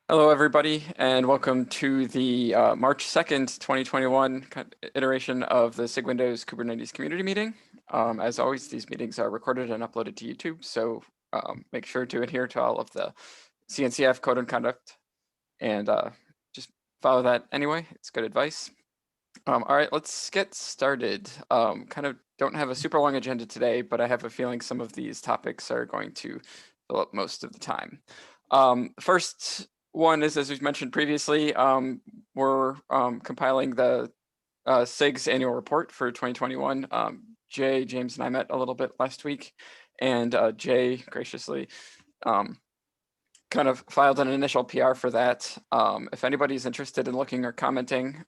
Hello, everybody, and welcome to the March 2nd, 2021 iteration of the SIG Windows Kubernetes community meeting. As always, these meetings are recorded and uploaded to YouTube, so make sure to adhere to all of the CNCF code and conduct, and just follow that anyway. It's good advice. All right, let's get started. Kind of don't have a super long agenda today, but I have a feeling some of these topics are going to fill up most of the time. First one is, as we've mentioned previously, we're compiling the SIG's annual report for 2021. Jay, James, and I met a little bit last week, and Jay graciously kind of filed an initial PR for that. If anybody's interested in looking or commenting,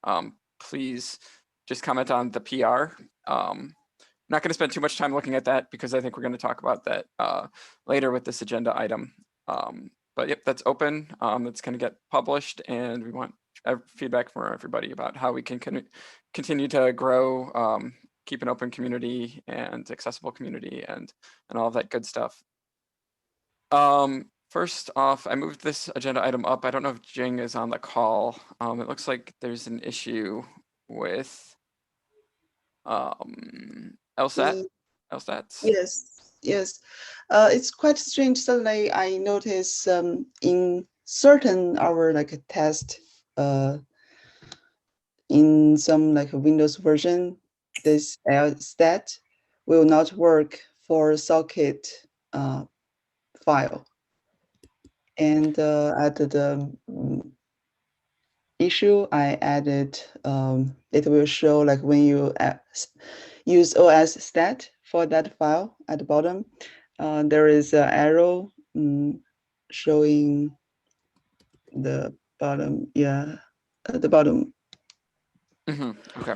please just comment on the PR. I'm not going to spend too much time looking at that because I think we're going to talk about that later with this agenda item. But yep, that's open. It's going to get published, and we want feedback from everybody about how we can continue to grow, keep an open community and accessible community, and all of that good stuff. First off, I moved this agenda item up. I don't know if Jing is on the call. It looks like there's an issue with LSAT. Yes. It's quite strange. Suddenly, I notice in certain our test in some Windows version, this LStat will not work for socket file. And at the issue, I added it will show when you use OS stat for that file at the bottom. There is an arrow showing the bottom. Yeah, at the bottom. Okay.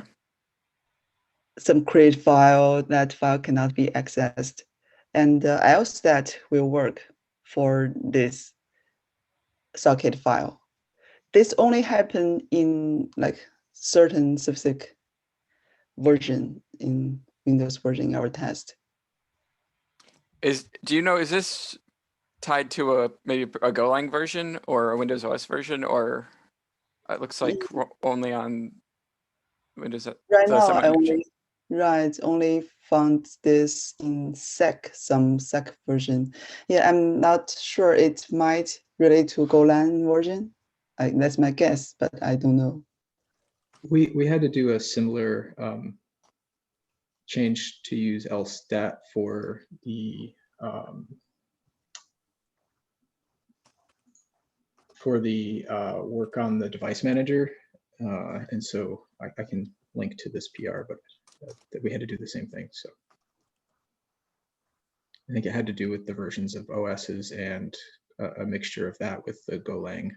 Some create file. That file cannot be accessed, and LStat will work for this socket file. This only happen in certain specific version in Windows version in our test. Do you know, is this tied to maybe a Golang version or a Windows OS version, or it looks like only on Windows? Right now, only found this in some SEC version. Yeah, I'm not sure. It might relate to Golang version. That's my guess, but I don't know. We had to do a similar change to use LStat for the work on the device manager, and so I can link to this PR, but that we had to do the same thing. So I think it had to do with the versions of OSs and a mixture of that with the Golang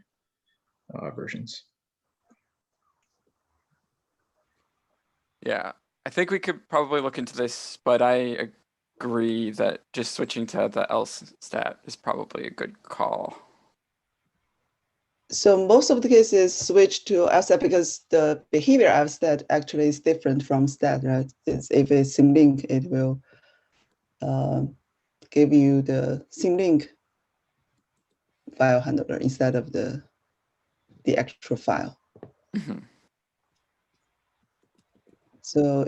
versions. Yeah, I think we could probably look into this, but I agree that just switching to the LStat is probably a good call. So most of the cases switch to LStat because the behavior of stat actually is different from stat, right? If it's symlink, it will give you the symlink file handler instead of the actual file. So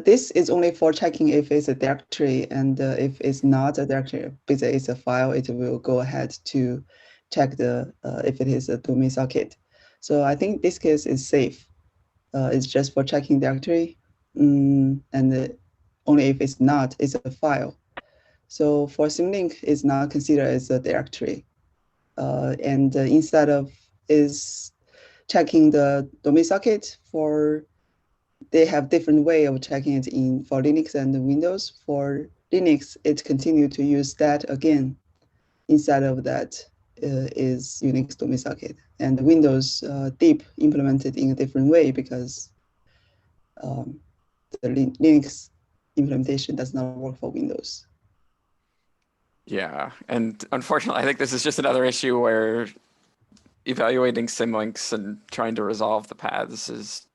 this is only for checking if it's a directory, and if it's not a directory, because it's a file, it will go ahead to check if it is a domain socket. So I think this case is safe. It's just for checking directory, and only if it's not, it's a file. So for symlink, it's not considered as a directory. And instead of is checking the domain socket they have different way of checking it for Linux and Windows. For Linux, it continue to use that again. Inside of that is Unix domain socket, and Windows deep implemented in a different way because the Linux implementation does not work for Windows. Yeah, and unfortunately, I think this is just another issue where evaluating symlinks and trying to resolve the paths is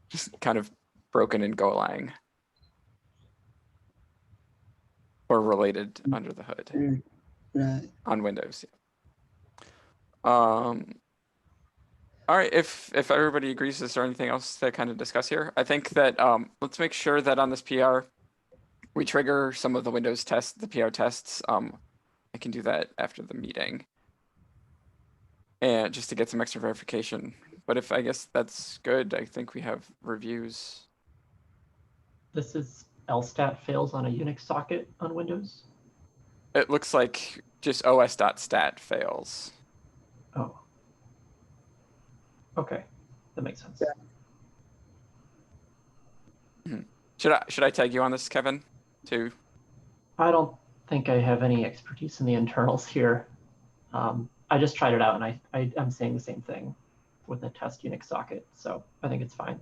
just kind of broken in Golang or related under the hood right. on Windows. All right, if everybody agrees, is there anything else to kind of discuss here? I think that let's make sure that on this PR, we trigger some of the Windows tests, the PR tests. I can do that after the meeting. And just to get some extra verification. But if I guess that's good, I think we have reviews. This is lstat fails on a Unix socket on Windows. It looks like just os.stat fails. Oh. Okay, that makes sense. Yeah. Should I tag you on this, Kevin, too? I don't think I have any expertise in the internals here. I just tried it out and I'm saying the same thing with a test Unix socket, so I think it's fine.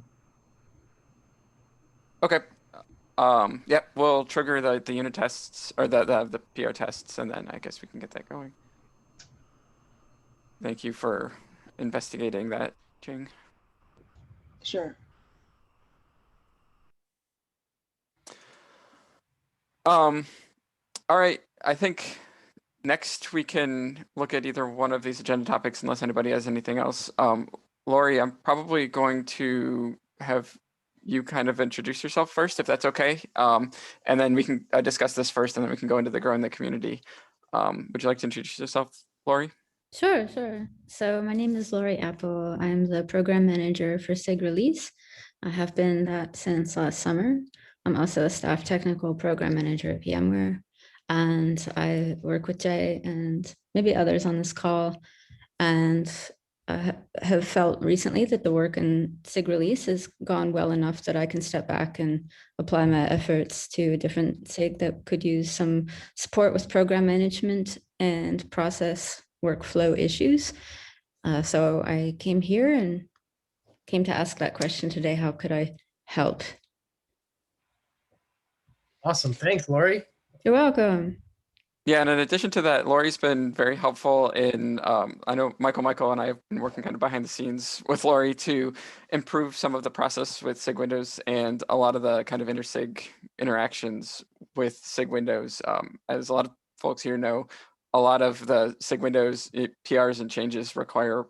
Okay. Yep, we'll trigger the unit tests or the PR tests, and then I guess we can get that going. Thank you for investigating that, Jing. Sure. All right, I think next we can look at either one of these agenda topics unless anybody has anything else. Lori, I'm probably going to have you kind of introduce yourself first, if that's okay. And then we can discuss this first, and then we can go into the growing the community. Would you like to introduce yourself, Lori? Sure. So my name is Lori Apple. I'm the program manager for SIG Release. I have been that since last summer. I'm also a staff technical program manager at VMware. And I work with Jay and maybe others on this call. And I have felt recently that the work in SIG Release has gone well enough that I can step back and apply my efforts to a different SIG that could use some support with program management and process workflow issues. So I came here and came to ask that question today. How could I help? Awesome. Thanks, Lori. You're welcome. Yeah, and in addition to that, Lori's been very helpful in, I know Michael and I have been working kind of behind the scenes with Lori to improve some of the process with SIG Windows and a lot of the kind of inter-SIG interactions with SIG Windows. As a lot of folks here know, a lot of the SIG Windows PRs and changes require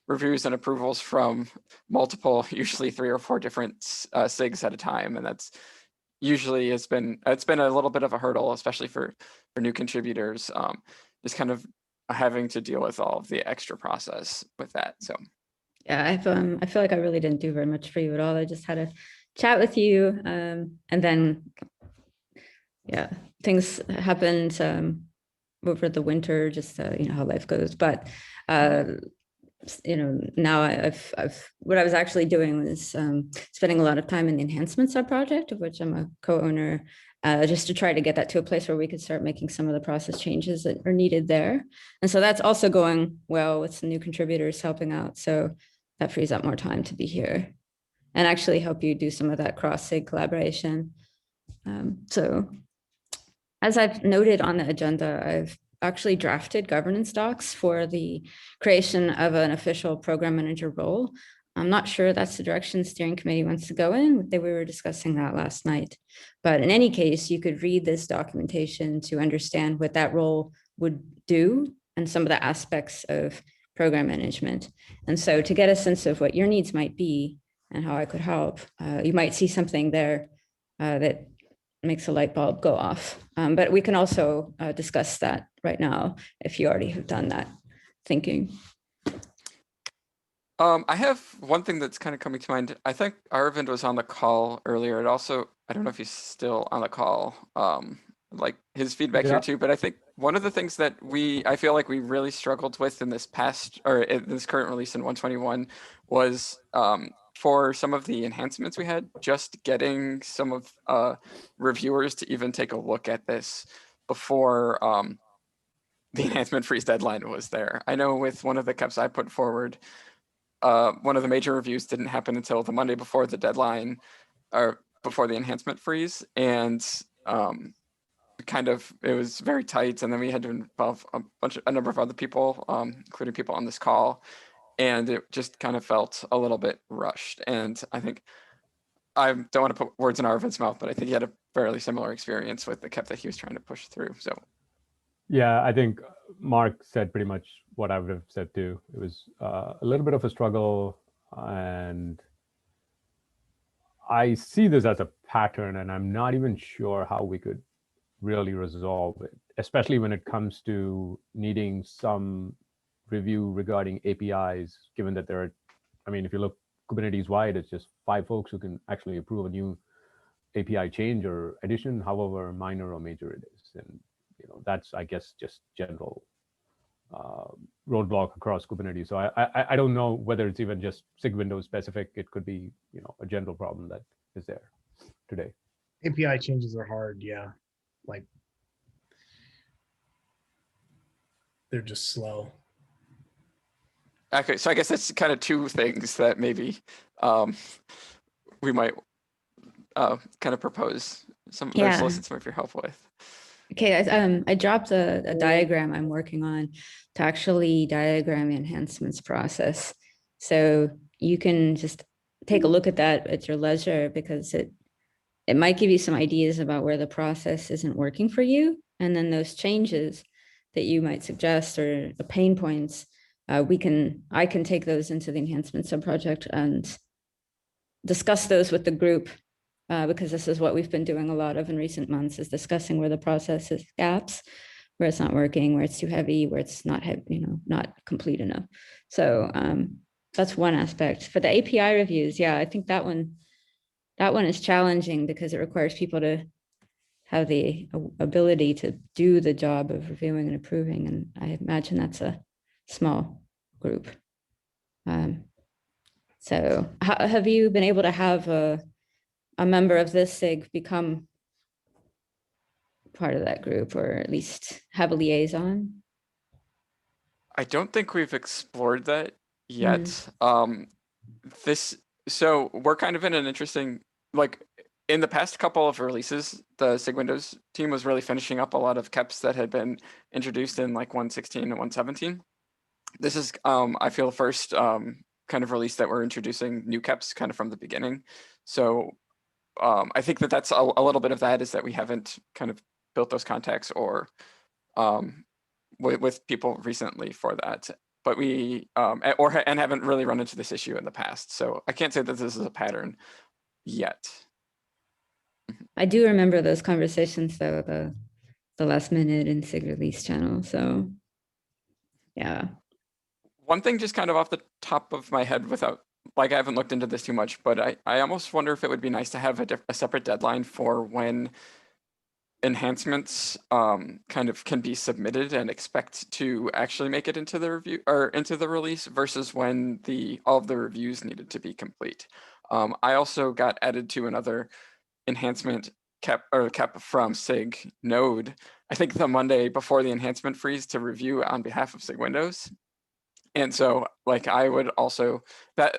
reviews and approvals from multiple, usually 3 or 4 different SIGs at a time, and that's usually it's been a little bit of a hurdle, especially for new contributors, just kind of having to deal with all of the extra process with that. So yeah, I feel like I really didn't do very much for you at all. I just had a chat with you, and then yeah, things happened over the winter, just you know how life goes. But you know, now I've what I was actually doing was spending a lot of time in the enhancement subproject, of which I'm a co-owner, just to try to get that to a place where we could start making some of the process changes that are needed there. And so that's also going well with some new contributors helping out. So that frees up more time to be here and actually help you do some of that cross-SIG collaboration. So as I've noted on the agenda, I've actually drafted governance docs for the creation of an official program manager role. I'm not sure that's the direction the steering committee wants to go in. We were discussing that last night. But in any case, you could read this documentation to understand what that role would do and some of the aspects of program management. And so to get a sense of what your needs might be and how I could help, you might see something there that makes a light bulb go off. But we can also discuss that right now if you already have done that thinking. I have one thing that's kind of coming to mind. I think Arvind was on the call earlier. It also, I don't know if he's still on the call, like his feedback here too, but I think one of the things that I feel like we really struggled with in this past, or in this current release in 121 was for some of the enhancements we had, just getting some of reviewers to even take a look at this before the enhancement freeze deadline was there. I know with one of the CUPs I put forward, one of the major reviews didn't happen until the Monday before the deadline, or before the enhancement freeze, and it was very tight, and then we had to involve a number of other people, including people on this call, and it just kind of felt a little bit rushed. And I think, I don't want to put words in Arvind's mouth, but I think he had a fairly similar experience with the CUP that he was trying to push through. So yeah, I think Mark said pretty much what I would have said too. It was a little bit of a struggle, and I see this as a pattern, and I'm not even sure how we could really resolve it, especially when it comes to needing some review regarding APIs, given that there are, I mean, if you look Kubernetes wide, it's just 5 folks who can actually approve a new API change or addition, however minor or major it is. And that's, I guess, just general roadblock across Kubernetes. So I don't know whether it's even just SIG Windows specific. It could be a general problem that is there today. API changes are hard, yeah. Like they're just slow. Okay, so I guess that's kind of 2 things that maybe we might kind of propose or solicit some of your help with. Okay, I dropped a diagram I'm working on to actually diagram the enhancements process. So you can just take a look at that at your leisure, because it might give you some ideas about where the process isn't working for you. And then those changes that you might suggest or the pain points, I can take those into the enhancement subproject and discuss those with the group. Because this is what we've been doing a lot of in recent months, is discussing where the process is gaps, where it's not working, where it's too heavy, where it's not not complete enough. So that's one aspect. For the API reviews, yeah, I think that one is challenging because it requires people to have the ability to do the job of reviewing and approving, and I imagine that's a small group. So have you been able to have a member of this SIG become part of that group, or at least have a liaison? I don't think we've explored that yet. So we're kind of in an interesting, like in the past couple of releases, the SIG Windows team was really finishing up a lot of KEPs that had been introduced in like 1.16 and 1.17. This is, I feel, the first kind of release that we're introducing new KEPs kind of from the beginning. So I think that's a little bit of that, is that we haven't kind of built those contacts or with people recently for that, but we and haven't really run into this issue in the past. So I can't say that this is a pattern yet. I do remember those conversations though, the last minute in SIG release channel. So yeah. One thing just kind of off the top of my head, without, like, I haven't looked into this too much, but I almost wonder if it would be nice to have a separate deadline for when enhancements kind of can be submitted and expect to actually make it into the review or into the release, versus when all of the reviews needed to be complete. I also got added to another enhancement KEP from SIG Node, I think the Monday before the enhancement freeze, to review on behalf of SIG Windows. And so, like, I would also,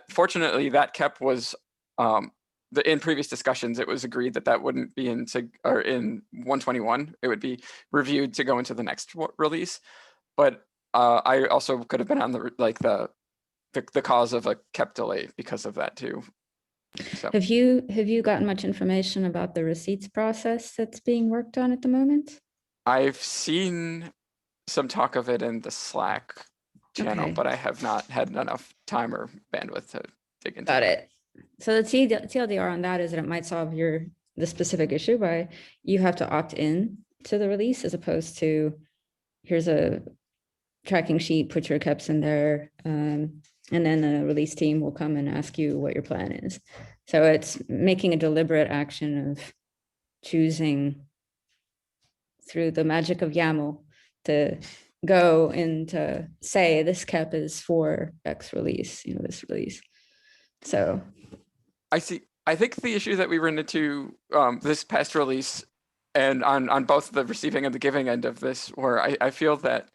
fortunately that KEP was in previous discussions, it was agreed that wouldn't be in SIG or in 121. It would be reviewed to go into the next release. But I also could have been on the cause of a KEP delay because of that too. So. Have you gotten much information about the receipts process that's being worked on at the moment? I've seen some talk of it in the Slack channel, but I have not had enough time or bandwidth to dig into it. So the TLDR on that is that it might solve the specific issue by you have to opt in to the release, as opposed to here's a tracking sheet, put your KEPs in there, and then the release team will come and ask you what your plan is. So it's making a deliberate action of choosing through the magic of YAML to go and to say this KEP is for X release, this release. So I see. I think the issue that we ran into this past release, and on both the receiving and the giving end of this, where I feel that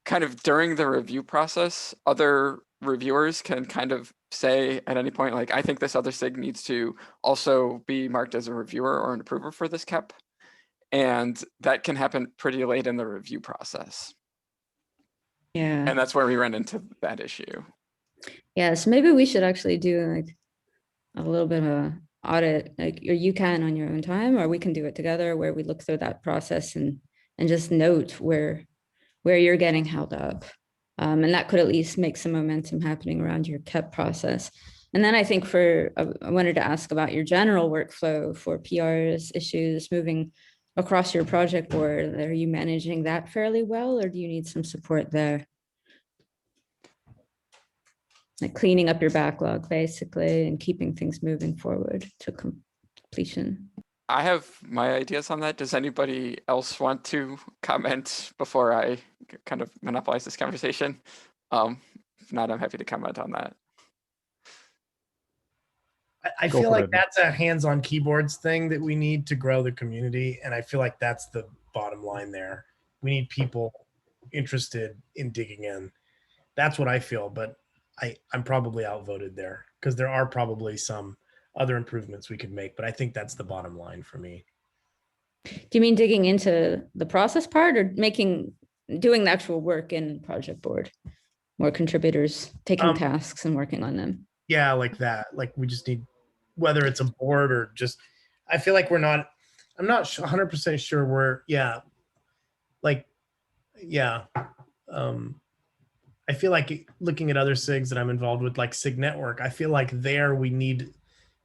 kind of during the review process, other reviewers can kind of say at any point, like, I think this other SIG needs to also be marked as a reviewer or an approver for this KEP. And that can happen pretty late in the review process. Yeah. And that's where we ran into that issue. Yeah, so maybe we should actually do like a little bit of an audit, like, or you can on your own time, or we can do it together, where we look through that process and just note where you're getting held up. And that could at least make some momentum happening around your KEP process. And then I think I wanted to ask about your general workflow for PRs, issues moving across your project board. Are you managing that fairly well, or do you need some support there? Like cleaning up your backlog basically and keeping things moving forward to completion. I have my ideas on that. Does anybody else want to comment before I kind of monopolize this conversation? If not, I'm happy to comment on that. I Go feel for like it. that's a hands-on keyboards thing that we need to grow the community. And I feel like that's the bottom line there. We need people interested in digging in. That's what I feel, but I'm probably outvoted there because there are probably some other improvements we could make, but I think that's the bottom line for me. Do you mean digging into the process part or doing the actual work in project board? More contributors taking tasks and working on them. Yeah, like that. Like we just need, whether it's a board or just, I feel like I'm not 100% sure where, I feel like looking at other SIGs that I'm involved with, like SIG Network, I feel like there we need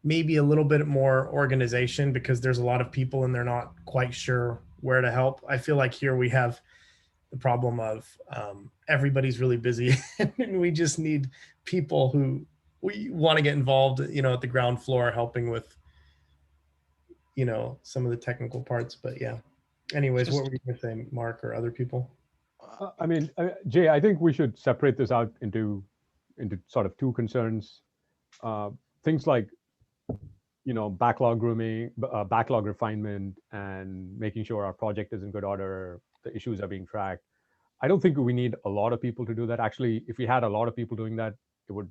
maybe a little bit more organization because there's a lot of people and they're not quite sure where to help. I feel like here we have the problem of everybody's really busy and we just need people who we want to get involved, at the ground floor, helping with, some of the technical parts. But yeah, anyways, what were you going to say, Mark, or other people? I mean, Jay, I think we should separate this out into sort of two concerns. Things like, backlog grooming, backlog refinement, and making sure our project is in good order, the issues are being tracked. I don't think we need a lot of people to do that. Actually, if we had a lot of people doing that, it would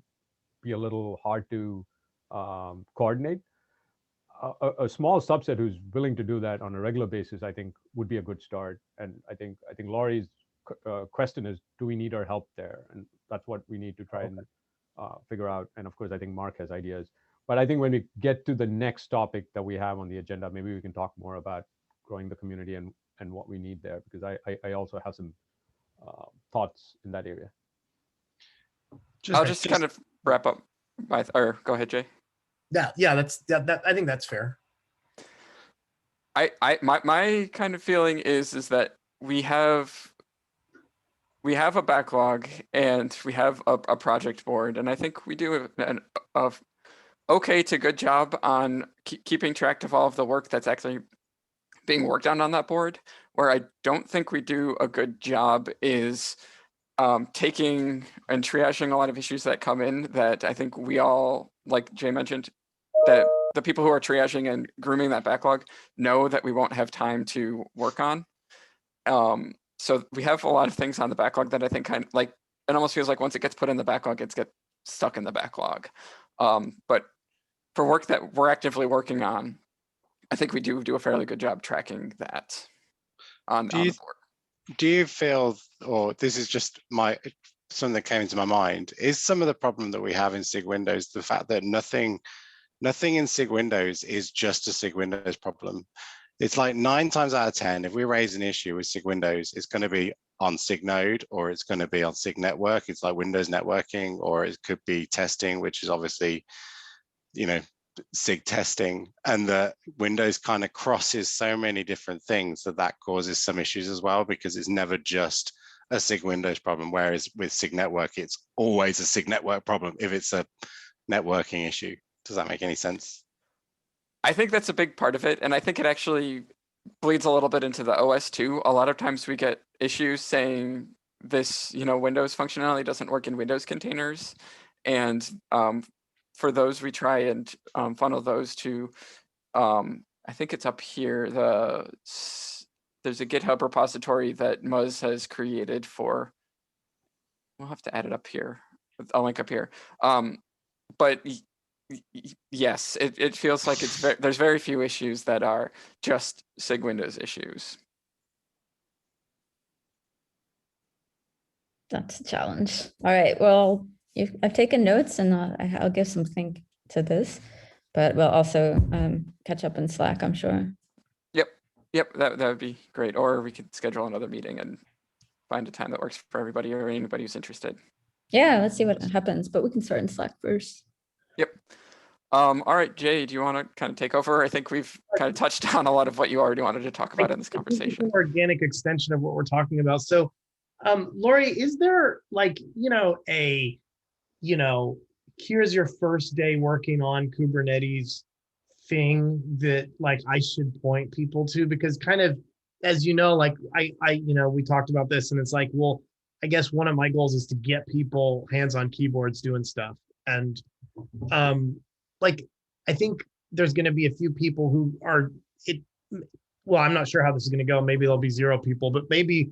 be a little hard to coordinate. A small subset who's willing to do that on a regular basis, I think, would be a good start. And I think Laurie's question is, do we need our help there? And that's what we need to try and figure out. And of course, I think Mark has ideas. But I think when we get to the next topic that we have on the agenda, maybe we can talk more about growing the community and what we need there, because I also have some thoughts in that area. I'll just kind of wrap up or go ahead, Jay. Yeah, that I think that's fair. My kind of feeling is that we have a backlog and we have a project board, and I think we do an okay to good job on keeping track of all of the work that's actually being worked on that board. Where I don't think we do a good job is taking and triaging a lot of issues that come in that I think we all, like Jay mentioned, that the people who are triaging and grooming that backlog know that we won't have time to work on. So we have a lot of things on the backlog that I think kind of like, it almost feels like once it gets put in the backlog, it gets stuck in the backlog. But for work that we're actively working on, I think we do a fairly good job tracking that on the board. Do you feel, or this is just something that came into my mind, is some of the problem that we have in SIG Windows the fact that nothing in SIG Windows is just a SIG Windows problem? It's like 9 times out of 10, if we raise an issue with SIG Windows, it's going to be on SIG Node, or it's going to be on SIG Network. It's like Windows networking, or it could be testing, which is obviously, SIG testing, and the Windows kind of crosses so many different things that causes some issues as well, because it's never just a SIG Windows problem. Whereas with SIG Network, it's always a SIG Network problem if it's a networking issue. Does that make any sense? I think that's a big part of it. And I think it actually bleeds a little bit into the OS too. A lot of times we get issues saying this, Windows functionality doesn't work in Windows containers. And for those, we try and funnel those to, I think it's up here. There's a GitHub repository that Muzz has created for, we'll have to add it up here. I'll link up here. But yes, it feels like there's very few issues that are just SIG Windows issues. That's a challenge. All right, well, I've taken notes and I'll give some think to this, but we'll also catch up in Slack, I'm sure. Yep, that would be great. Or we could schedule another meeting and find a time that works for everybody or anybody who's interested. Yeah, let's see what happens, but we can start in Slack first. Yep. All right, Jay, do you want to kind of take over? I think we've kind of touched on a lot of what you already wanted to talk about in this conversation. An organic extension of what we're talking about. So, Lori, is there like, here's your first day working on Kubernetes thing that like I should point people to? Because kind of, as you know, like we talked about this and it's like, well, I guess one of my goals is to get people hands on keyboards doing stuff. And like, I think there's going to be a few people who are well, I'm not sure how this is going to go. Maybe there'll be 0 people, but maybe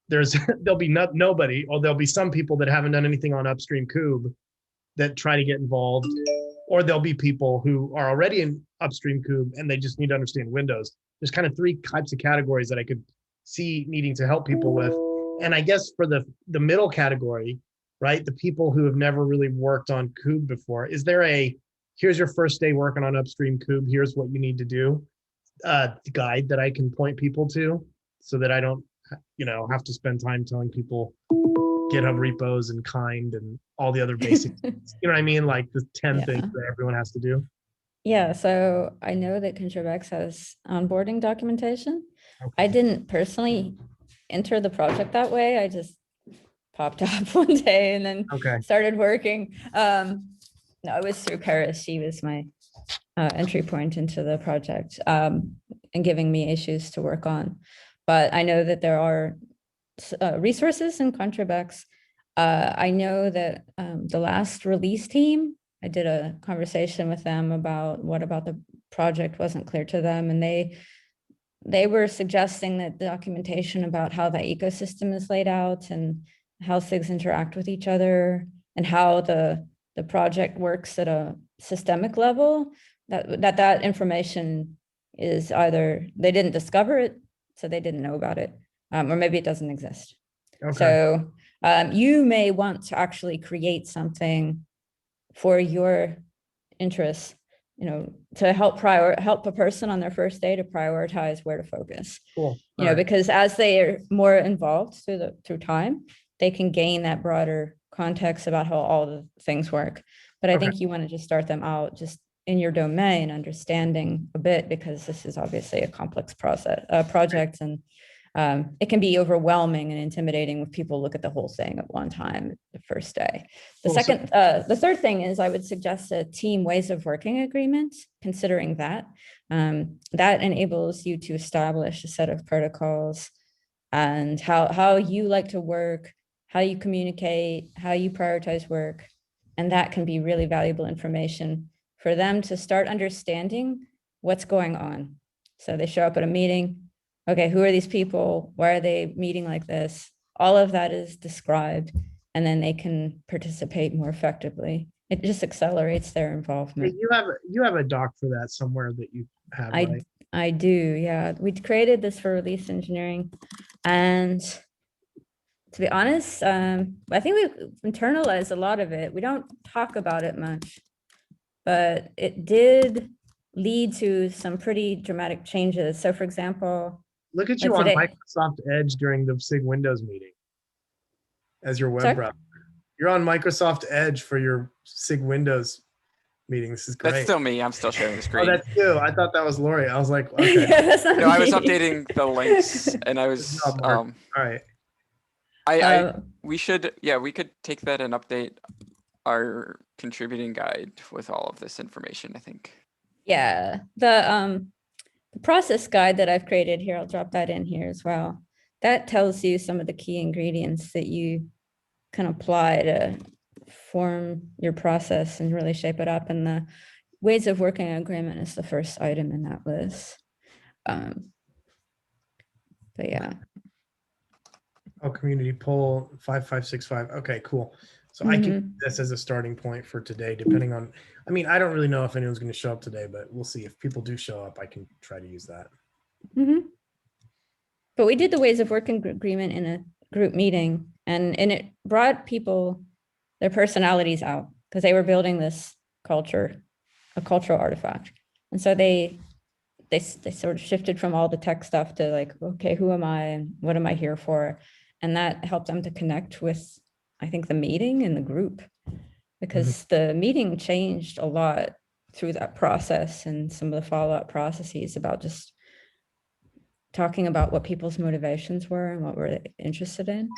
there'll be nobody, or there'll be some people that haven't done anything on upstream kube that try to get involved, or there'll be people who are already in upstream kube and they just need to understand Windows. There's kind of 3 types of categories that I could see needing to help people with. And I guess for the middle category, right, the people who have never really worked on kube before, is there here's your first day working on upstream kube, here's what you need to do, guide that I can point people to so that I don't, have to spend time telling people GitHub repos and kind and all the other basic things, you know what I mean? Like the 10 things that everyone has to do. Yeah, so I know that ContribX has onboarding documentation. Okay. I didn't personally enter the project that way. I just popped up one day and then started working. No, it was through Paris. She was my entry point into the project and giving me issues to work on. But I know that there are resources in ContribX. I know that the last release team, I did a conversation with them about what about the project wasn't clear to them. And they were suggesting that the documentation about how the ecosystem is laid out and how SIGs interact with each other and how the project works at a systemic level, that information is either they didn't discover it, so they didn't know about it, or maybe it doesn't exist. Okay. So you may want to actually create something for your interests, to help a person on their first day to prioritize where to focus. Cool. Because as they are more involved through time, they can gain that broader context about how all the things work. But I think you want to just start them out just in your domain, understanding a bit, because this is obviously a complex project, and it can be overwhelming and intimidating when people look at the whole thing at one time the first day. The third thing is I would suggest a team ways of working agreement, considering that. That enables you to establish a set of protocols and how you like to work, how you communicate, how you prioritize work. And that can be really valuable information for them to start understanding what's going on. So they show up at a meeting. Okay, who are these people? Why are they meeting like this? All of that is described, and then they can participate more effectively. It just accelerates their involvement. You have a doc for that somewhere that you have, right? I do, yeah. We created this for release engineering, and to be honest, I think we've internalized a lot of it. We don't talk about it much, but it did lead to some pretty dramatic changes. So for example, look at you on Microsoft Edge during the SIG Windows meeting as your web browser. You're on Microsoft Edge for your SIG Windows meeting. This is great. That's still me. I'm still sharing the screen. Oh, that's you. I thought that was Lori. I was like, okay. No, I was updating the links, and I was all right. We could take that and update our contributing guide with all of this information, I think. Yeah, the process guide that I've created here, I'll drop that in here as well. That tells you some of the key ingredients that you can apply to form your process and really shape it up. And the ways of working agreement is the first item in that list. But yeah. Oh, community poll 5565. Okay, cool. So I can use this as a starting point for today, depending on, I mean, I don't really know if anyone's going to show up today, but we'll see. If people do show up, I can try to use that. But we did the ways of working agreement in a group meeting, and it brought people, their personalities out, because they were building this culture, a cultural artifact. And so they sort of shifted from all the tech stuff to like, okay, who am I and what am I here for? And that helped them to connect with, I think, the meeting and the group, because the meeting changed a lot through that process and some of the follow-up processes about just talking about what people's motivations were and what we're interested in.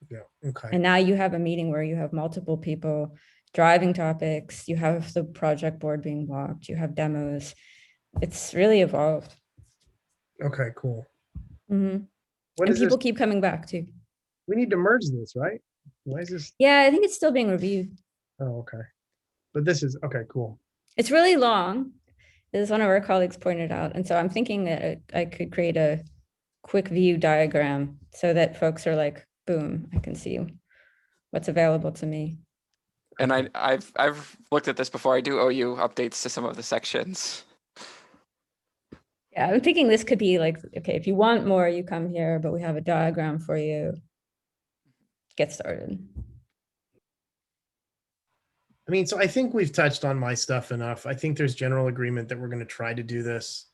Yeah. Okay. And now you have a meeting where you have multiple people driving topics, you have the project board being walked, you have demos. It's really evolved. Okay, cool. Mhm. When And is people this? keep coming back too. We need to merge this, right? Why is this? Yeah, I think it's still being reviewed. Oh, okay. But this is, okay, cool. It's really long, as one of our colleagues pointed out. And so I'm thinking that I could create a quick view diagram so that folks are like, boom, I can see what's available to me. And I've looked at this before. I do owe you updates to some of the sections. Yeah, I'm thinking this could be like, okay, if you want more, you come here, but we have a diagram for you. Get started. I mean, so I think we've touched on my stuff enough. I think there's general agreement that we're going to try to do this.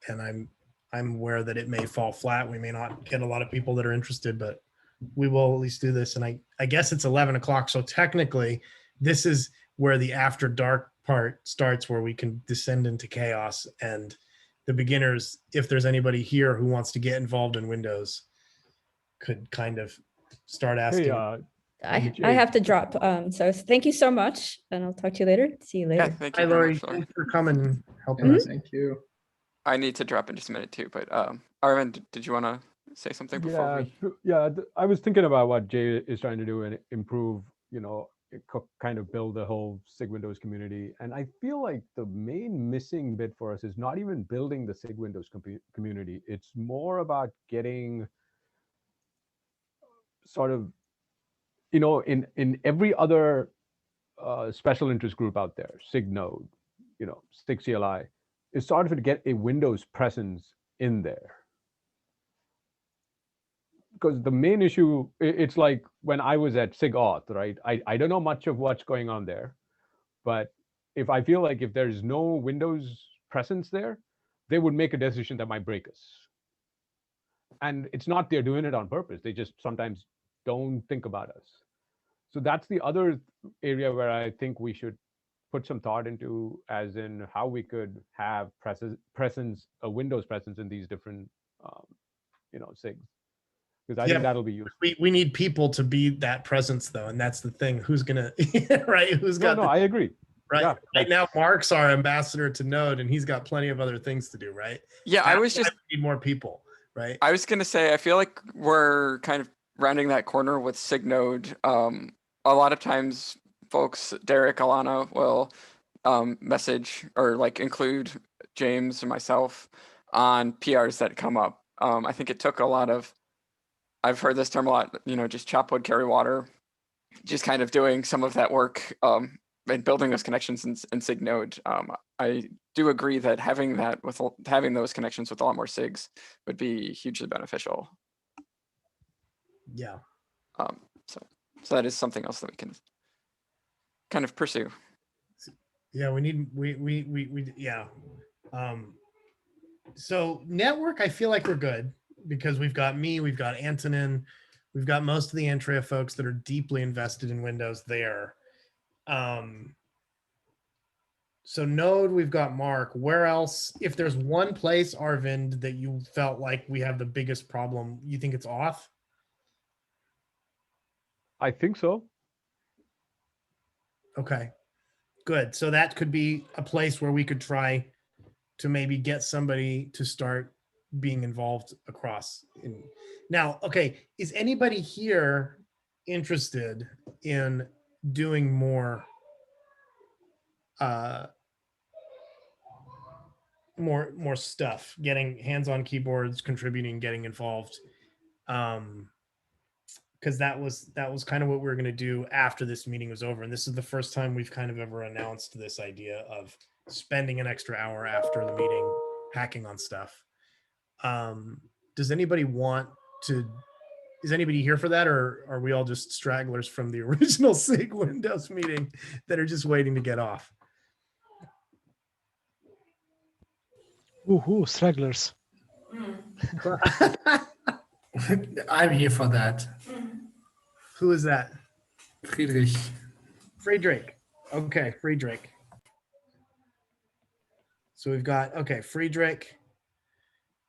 And I'm aware that it may fall flat. We may not get a lot of people that are interested, but we will at least do this. And I guess it's 11 o'clock. So technically, this is where the after dark part starts, where we can descend into chaos. And the beginners, if there's anybody here who wants to get involved in Windows, could kind of start asking. I have to drop. So thank you so much. And I'll talk to you later. See you later. Yeah, thank Hi, you very Lori. much, Lori. Thanks for coming and helping us. Thank you. I need to drop in just a minute too, but Arvind, did you want to say something before we? I was thinking about what Jay is trying to do and improve, kind of build the whole SIG Windows community. And I feel like the main missing bit for us is not even building the SIG Windows community. It's more about getting sort of, in every other special interest group out there, SIG Node, SIG CLI, is sort of to get a Windows presence in there. Because the main issue, it's like when I was at SIG Auth, right? I don't know much of what's going on there, but if I feel like if there's no Windows presence there, they would make a decision that might break us. And it's not they're doing it on purpose. They just sometimes don't think about us. So that's the other area where I think we should put some thought into, as in how we could have a Windows presence in these different, SIGs. Because I think that'll be useful. We need people to be that presence, though, and that's the thing. Who's gonna, right? Who's got? No, I agree. Right. Yeah. Right now, Mark's our ambassador to Node, and he's got plenty of other things to do. Right. Yeah, I was just need more people. Right. I was gonna say I feel like we're kind of rounding that corner with SIG Node. A lot of times, folks, Derek, Alana will message or like include James and myself on PRs that come up. I think it took a lot of. I've heard this term a lot, just chop wood, carry water, just kind of doing some of that work and building those connections in SIG Node. I do agree that having those connections with a lot more SIGs would be hugely beneficial. Yeah. So that is something else that we can kind of pursue. Yeah, yeah. So network, I feel like we're good, because we've got me, we've got Antonin, we've got most of the Antrea folks that are deeply invested in Windows there. So Node, we've got Mark. Where else? If there's one place, Arvind, that you felt like we have the biggest problem, you think it's Auth? I think so. Okay, good. So that could be a place where we could try to maybe get somebody to start being involved across. Now, okay, is anybody here interested in doing more more stuff, getting hands on keyboards, contributing, getting involved? Because that was kind of what we were going to do after this meeting was over, and this is the first time we've kind of ever announced this idea of spending an extra hour after the meeting hacking on stuff. Does anybody want to? Is anybody here for that, or are we all just stragglers from the original SIG Windows meeting that are just waiting to get off? Stragglers. I'm here for that. Who is that? Friedrich. Friedrich. Okay, Friedrich. So we've got, okay, Friedrich.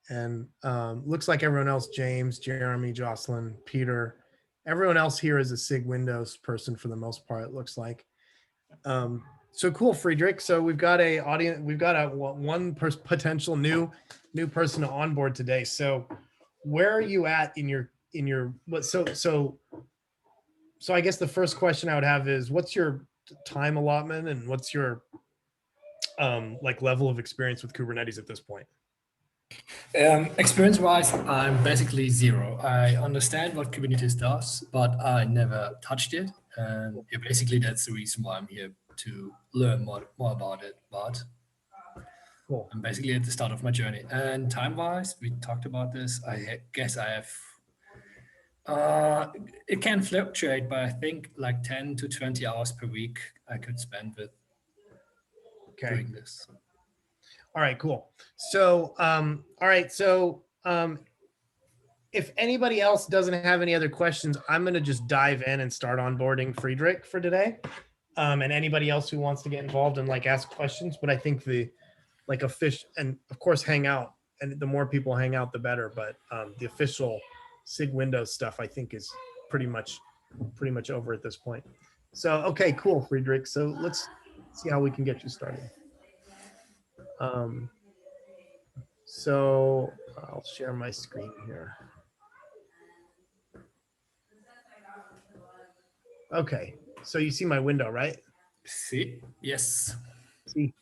And looks like everyone else, James, Jeremy, Jocelyn, Peter, everyone else here is a SIG Windows person for the most part, it looks like. So cool, Friedrich. So we've got a audience, we've got a potential new person to onboard today. So where are you at in your what? So I guess the first question I would have is, what's your time allotment and what's your like level of experience with Kubernetes at this point? Experience-wise, I'm basically zero. I understand what Kubernetes does, but I never touched it. And yeah, basically that's the reason why I'm here, to learn more about it. But Cool. I'm basically at the start of my journey. And time-wise, we talked about this. I guess I have, it can fluctuate, but I think like 10 to 20 hours per week I could spend with doing this. All right, cool. So, all right. So, if anybody else doesn't have any other questions, I'm going to just dive in and start onboarding Friedrich for today. And anybody else who wants to get involved and like ask questions, but I think the like and of course hang out, and the more people hang out, the better. But the official SIG Windows stuff, I think, is pretty much over at this point. So, okay, cool, Friedrich. So let's see how we can get you started. So I'll share my screen here. Okay, so you see my window, right? See? Yes. See,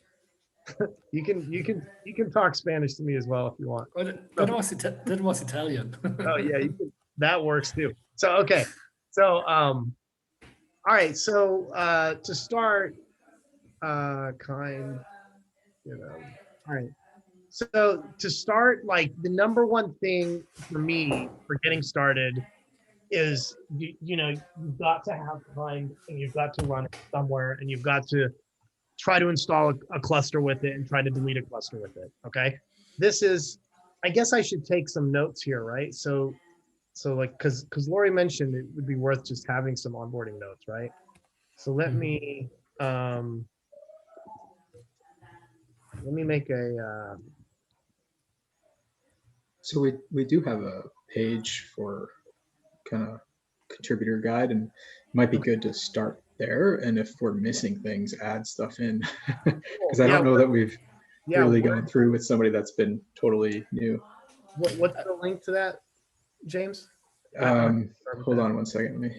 you can talk Spanish to me as well if you want. Oh, that was Italian. Oh yeah, that works too. So okay, so all right. So to start, all right. So to start, like the number one thing for me for getting started is, you've got to have time, and you've got to run it somewhere, and you've got to try to install a cluster with it and try to delete a cluster with it. Okay. This is, I guess I should take some notes here, right? So like, cause Lori mentioned it would be worth just having some onboarding notes, right? So let me make a, So we do have a page for kind of contributor guide, and it might be good to start there. And if we're missing things, add stuff in, because I don't know that we've really gone through with somebody that's been totally new. What's the link to that, James? Hold on one second. Let me.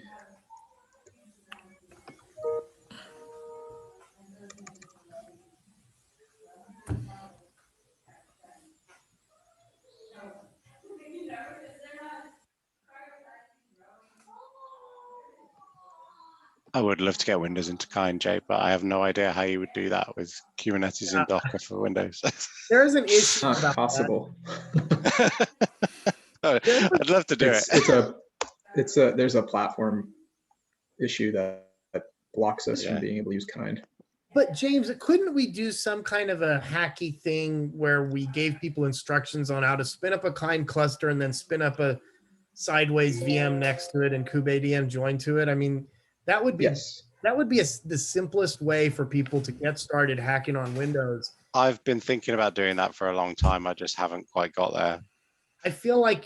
I would love to get Windows into Kind, Jay, but I have no idea how you would do that with Kubernetes and Docker for Windows. There is an issue Not about possible. I'd love to do it. There's a platform issue that blocks us from being able to use Kind. But James, couldn't we do some kind of a hacky thing where we gave people instructions on how to spin up a Kind cluster and then spin up a sideways VM next to it and kubeadm join to it? I mean, that would be the simplest way for people to get started hacking on Windows. I've been thinking about doing that for a long time. I just haven't quite got there. I feel like,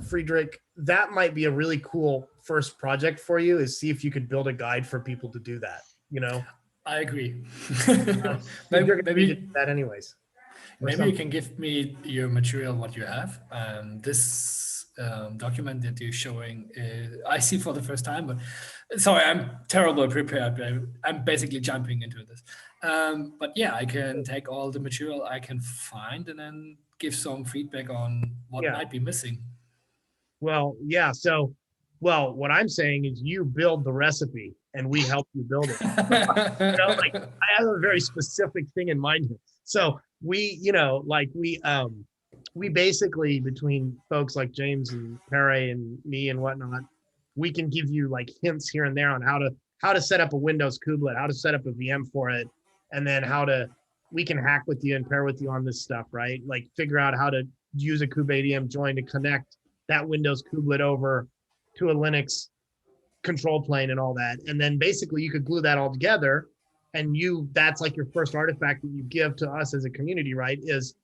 Friedrich, that might be a really cool first project for you, is see if you could build a guide for people to do that, I agree. maybe do that anyways. Maybe you can give me your material, what you have. This document that you're showing, I see for the first time, but sorry, I'm terribly prepared. I'm basically jumping into this. But yeah, I can take all the material I can find and then give some feedback on what might be missing. Well, yeah. So, what I'm saying is you build the recipe and we help you build it. Like I have a very specific thing in mind here. So we basically, between folks like James and Perry and me and whatnot, we can give you like hints here and there on how to set up a Windows kubelet, how to set up a VM for it, and then we can hack with you and pair with you on this stuff, right? Like figure out how to use a kubeadm join to connect that Windows kubelet over to a Linux control plane and all that. And then basically you could glue that all together, and that's like your first artifact that you give to us as a community, right? Is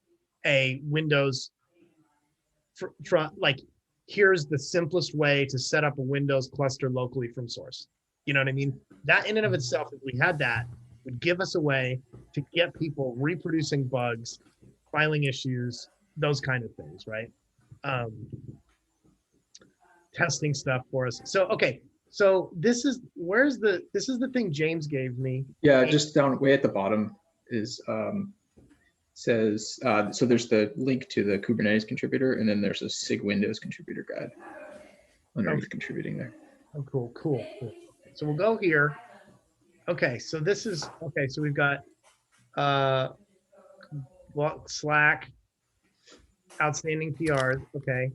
a Windows like, here's the simplest way to set up a Windows cluster locally from source. You know what I mean? That in and of itself, if we had that, would give us a way to get people reproducing bugs, filing issues, those kind of things, right? Testing stuff for us. So, okay. So this is the thing James gave me. Yeah, just down way at the bottom is says, so there's the link to the Kubernetes contributor, and then there's a SIG Windows contributor guide underneath contributing there. Oh, cool. So we'll go here. Okay, so this is, okay, so we've got Slack, outstanding PRs, okay.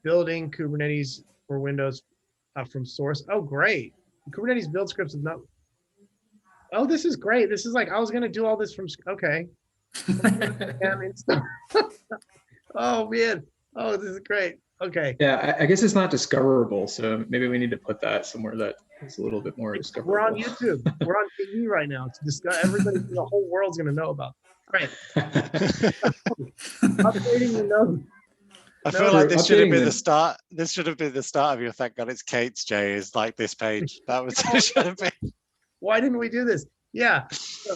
Building Kubernetes for Windows from source. Oh, great. Kubernetes build scripts is not, oh, this is great. This is like, I was gonna do all this from, okay. Oh man, oh, this is great. Okay. Yeah, I guess it's not discoverable, so maybe we need to put that somewhere that is a little bit more discoverable. We're on YouTube. We're on TV right now. It's everybody, the whole world's gonna know about. Right. Updating the node. I feel like this should have been the start. This should have been the start of your "Thank God It's Kate's," Jay. Is like this page. That was it should have been. Why didn't we do this? Yeah.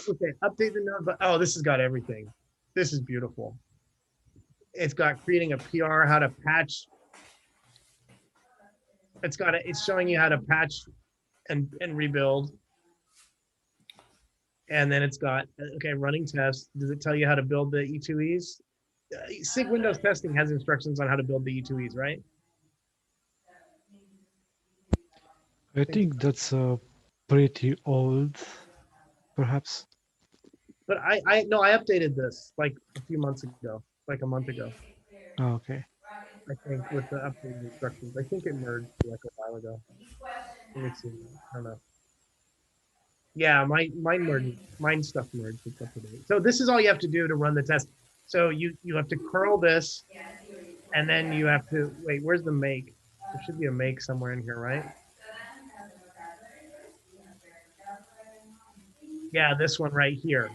Okay. Update the node. But oh, this has got everything. This is beautiful. It's got creating a PR, how to patch. It's showing you how to patch and rebuild. And then it's got, okay, running tests. Does it tell you how to build the E2Es? SIG Windows testing has instructions on how to build the E2Es, right? I think that's pretty old, perhaps. But I updated this like a few months ago, like a month ago. Oh, okay. I think with the updated instructions. I think it merged like a while ago. Let me see. I don't know. Yeah, mine stuff merged. It's up to date. So this is all you have to do to run the test. So you have to curl this, and then you have to wait. Where's the make? There should be a make somewhere in here, right? Yeah, this one right here.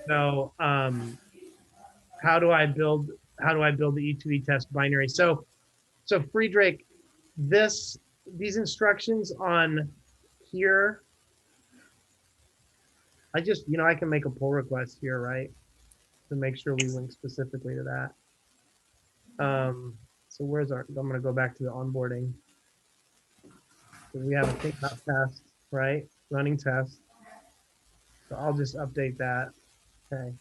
So how do I build the E2E test binary? So Friedrich, these instructions on here, I just, I can make a pull request here, right? To make sure we link specifically to that. So I'm gonna go back to the onboarding. So we have a think about test, right? Running test. So I'll just update that. Okay.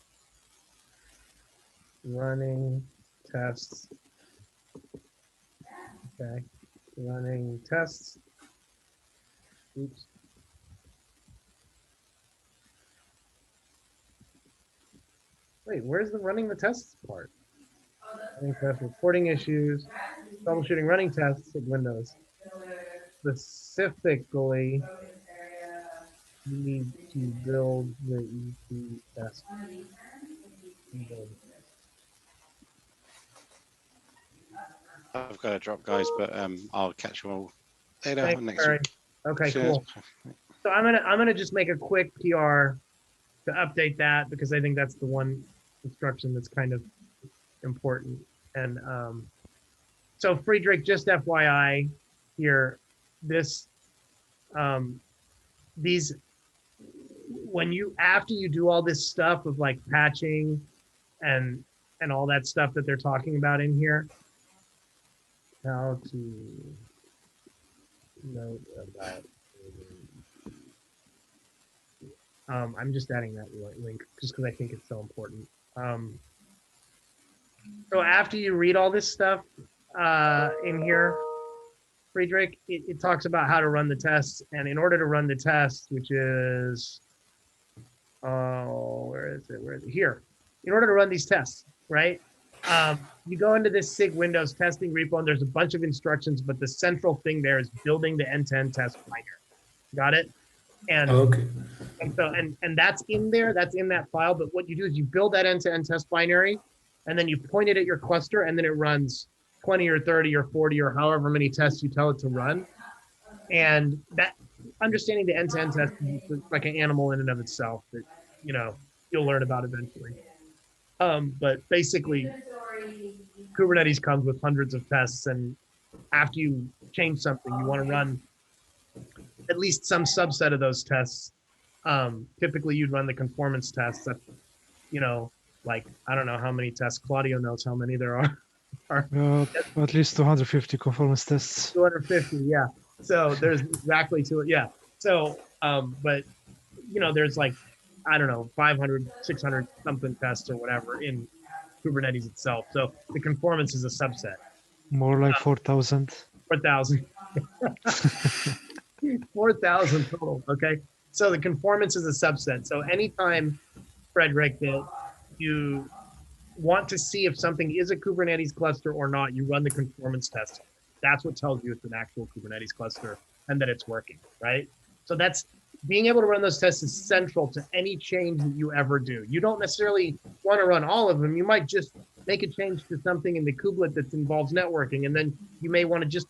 Running tests. Okay. Running tests. Oops. Wait, where's the running the tests part? Running tests, reporting issues, troubleshooting running tests in Windows. Specifically, you need to build the E2 test. I've got to drop, guys, but I'll catch you all later. Thanks, next Barry. week. Okay, Cheers. cool. So I'm gonna just make a quick PR to update that, because I think that's the one instruction that's kind of important. And so Friedrich, just FYI here, after you do all this stuff of like patching and all that stuff that they're talking about in here, how to note about I'm just adding that link just because I think it's so important. So after you read all this stuff in here, Friedrich, it talks about how to run the tests. And in order to run the test, which is, where is it? Here. In order to run these tests, right? You go into this SIG Windows testing repo, and there's a bunch of instructions, but the central thing there is building the end-to-end test binary. Got it? And Okay. and so that's in there, that's in that file. But what you do is you build that end-to-end test binary, and then you point it at your cluster, and then it runs 20 or 30 or 40 or however many tests you tell it to run. And that understanding the end-to-end test is like an animal in and of itself that, you know, you'll learn about eventually. But basically, Kubernetes comes with hundreds of tests, and after you change something, you want to run at least some subset of those tests. Typically, you'd run the conformance tests. That, you know, like I don't know how many tests. Claudio knows how many there are. At least 250 conformance tests. 250, yeah. So there's exactly two, yeah. So, but you know, there's like, I don't know, 500, 600 something tests or whatever in Kubernetes itself. So the conformance is a subset. More like 4,000. 4,000. 4,000 total, okay? So the conformance is a subset. So anytime, Frederick, that you want to see if something is a Kubernetes cluster or not, you run the conformance test. That's what tells you it's an actual Kubernetes cluster and that it's working, right? So that's being able to run those tests is central to any change that you ever do. You don't necessarily want to run all of them. You might just make a change to something in the kubelet that involves networking, and then you may want to just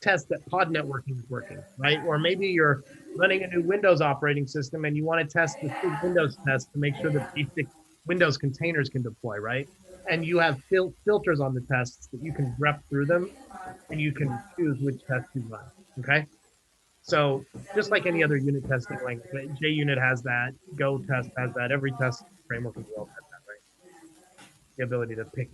test that pod networking is working, right? Or maybe you're running a new Windows operating system and you want to test the SIG Windows test to make sure that basic Windows containers can deploy, right? And you have filters on the tests that you can grep through them, and you can choose which test you run, okay? So just like any other unit testing language, JUnit has that, Go test has that, every test framework in the world has that, right? The ability to pick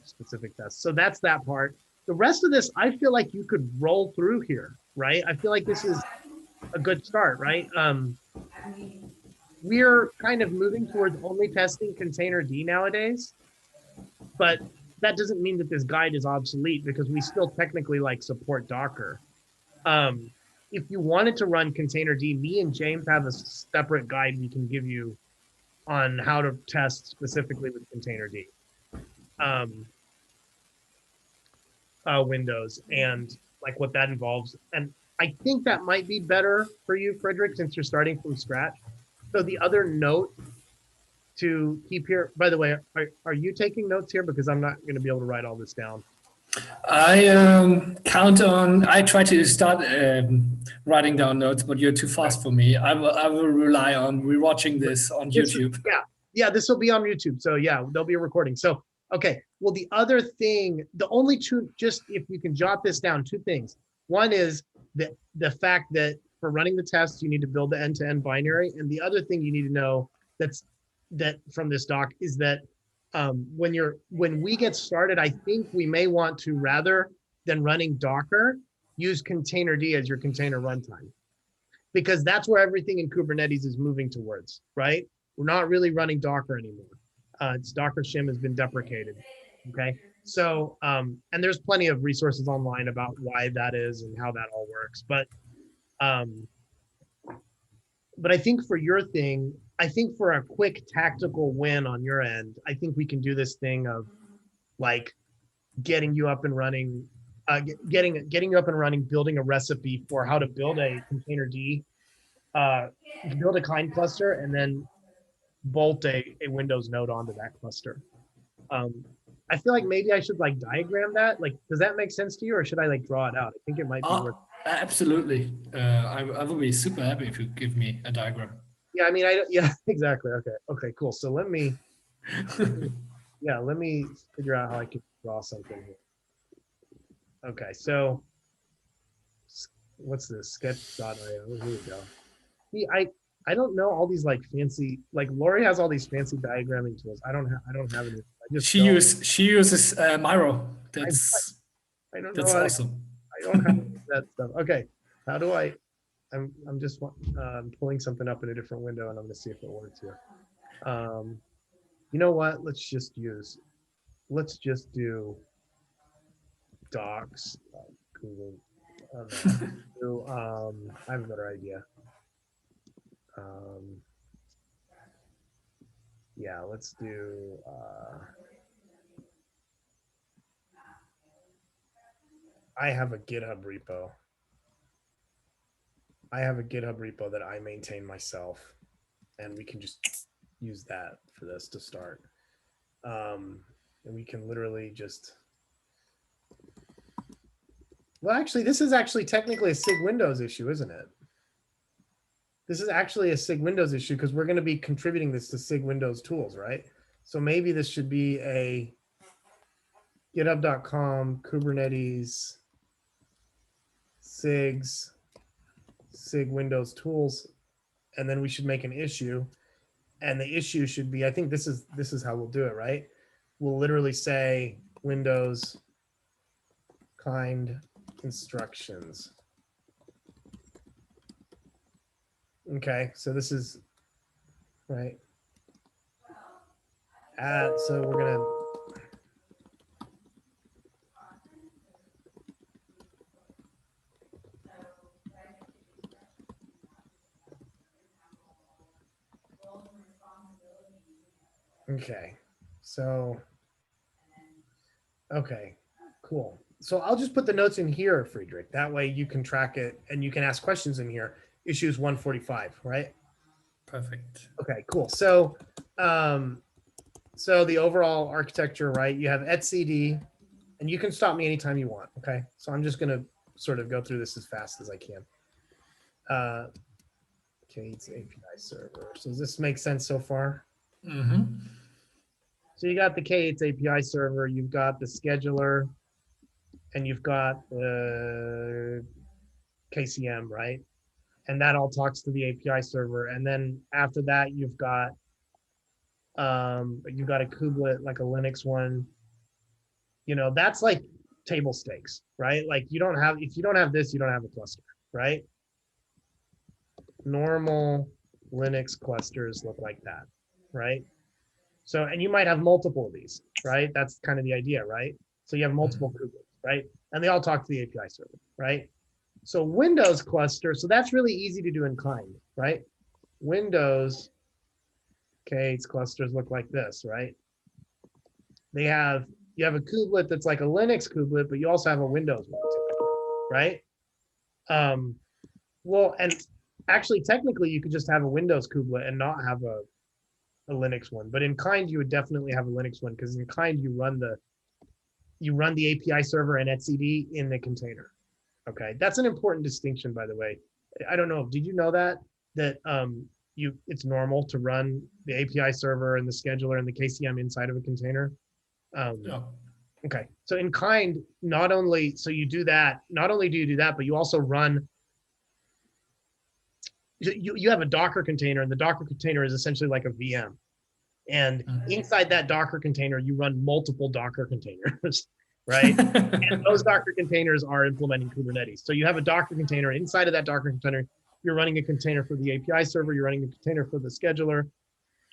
specific tests. So that's that part. The rest of this, I feel like you could roll through here, right? I feel like this is a good start, right? We're kind of moving towards only testing containerd nowadays, but that doesn't mean that this guide is obsolete because we still technically like support Docker. If you wanted to run containerd, me and James have a separate guide we can give you on how to test specifically with containerd. Windows and like what that involves. And I think that might be better for you, Frederick, since you're starting from scratch. So the other note to keep here, by the way, are you taking notes here? Because I'm not going to be able to write all this down. I count on, I try to start writing down notes, but you're too fast for me. I will rely on rewatching this on YouTube. Yeah, this will be on YouTube. So yeah, there'll be a recording. So, okay. Well, the other thing, the only two, just if you can jot this down, two things. One is the fact that for running the tests, you need to build the end-to-end binary. And the other thing you need to know that from this doc is that when we get started, I think we may want to, rather than running Docker, use containerd as your container runtime, because that's where everything in Kubernetes is moving towards, right? We're not really running Docker anymore. It's Docker shim has been deprecated. Okay. So, and there's plenty of resources online about why that is and how that all works. But I think for your thing, I think for a quick tactical win on your end, I think we can do this thing of like getting you up and running, getting you up and running, building a recipe for how to build a containerd, build a client cluster, and then bolt a Windows node onto that cluster. I feel like maybe I should like diagram that. Like, does that make sense to you, or should I like draw it out? I think it might be worth. Absolutely. I will be super happy if you give me a diagram. Yeah, I mean, yeah, exactly. Okay, cool. So let me figure out how I can draw something here. Okay, so what's this? Sketch.io. Here we go. See, I don't know all these like fancy, like Lori has all these fancy diagramming tools. I don't have any. She uses Miro. That's awesome. I don't have that stuff. Okay, how do I? I'm just pulling something up in a different window, and I'm going to see if it works here. You know what? Let's just do docs. Google. I have a better idea. Yeah, let's do. I have a GitHub repo. That I maintain myself, and we can just use that for this to start. And we can literally just Well, actually, this is actually technically a SIG Windows issue, isn't it? This is actually a SIG Windows issue because we're going to be contributing this to SIG Windows tools, right? So maybe this should be a github.com Kubernetes SIG Windows tools, and then we should make an issue. And the issue should be, I think this is how we'll do it, right? We'll literally say Windows kind instructions. Okay, so this is right. So we're gonna okay, so okay, cool. So I'll just put the notes in here, Friedrich. That way you can track it and you can ask questions in here. Issues 145, right? Perfect. Okay, cool. So so the overall architecture, right? You have etcd, and you can stop me anytime you want. Okay, so I'm just gonna sort of go through this as fast as I can. Okay, it's API server. So does this make sense so far? Mm-hmm. So you got the K8's API server, you've got the scheduler, and you've got the KCM, right? And that all talks to the API server. And then after that, you've got a kubelet, like a Linux one. You know, that's like table stakes, right? Like if you don't have this, you don't have a cluster, right? Normal Linux clusters look like that, right? So, and you might have multiple of these, right? That's kind of the idea, right? So you have multiple kubelets, right? And they all talk to the API server, right? So Windows cluster, so that's really easy to do in kind, right? Windows, okay, its clusters look like this, right? You have a kubelet that's like a Linux kubelet, but you also have a Windows one, typically, right? Well, and actually, technically, you could just have a Windows kubelet and not have a Linux one. But in kind, you would definitely have a Linux one because in kind, you run the API server and etcd in the container. Okay, that's an important distinction, by the way. I don't know. Did you know that it's normal to run the API server and the scheduler and the KCM inside of a container? No. Okay, so in kind, not only do you do that, but you also run. You have a Docker container, and the Docker container is essentially like a VM. And inside that Docker container, you run multiple Docker containers, right? And those Docker containers are implementing Kubernetes. So you have a Docker container. Inside of that Docker container, you're running a container for the API server. You're running a container for the scheduler.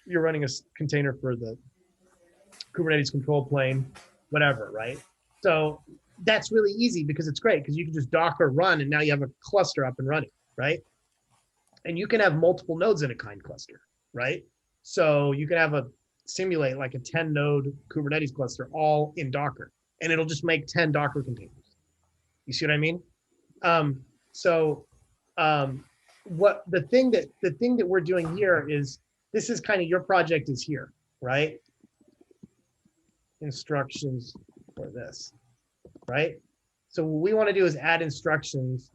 You're running a container for the Kubernetes control plane, whatever, right? So that's really easy because it's great because you can just Docker run and now you have a cluster up and running, right? And you can have multiple nodes in a kind cluster, right? So you can simulate like a 10 node Kubernetes cluster all in Docker, and it'll just make 10 Docker containers. You see what I mean? What the thing that we're doing here is, this is kind of your project is here, right? Instructions for this, right? So what we want to do is add instructions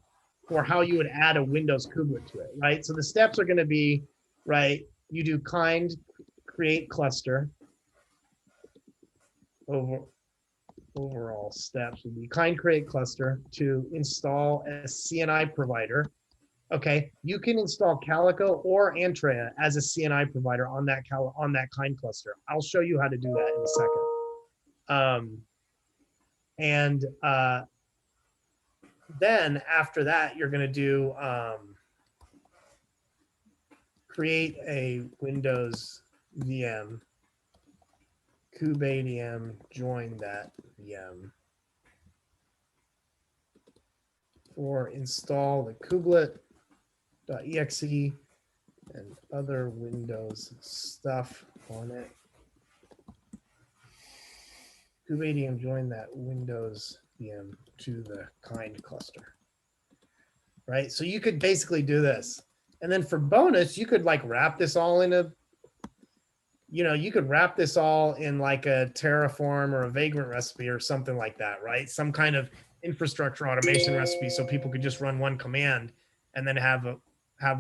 for how you would add a Windows kubelet to it, right? So the steps are going to be, right, you do kind create cluster. Overall steps would be kind create cluster to install a CNI provider. Okay, you can install Calico or Antrea as a CNI provider on that kind cluster. I'll show you how to do that in a second. Then after that, you're going to do create a Windows VM, kubeadm, join that VM for install the kubelet.exe and other Windows stuff on it. kubeadm, join that Windows VM to the kind cluster, right? So you could basically do this. And then for bonus, you could like wrap this all in you could wrap this all in like a Terraform or a Vagrant recipe or something like that, right? Some kind of infrastructure automation recipe so people could just run one command and then have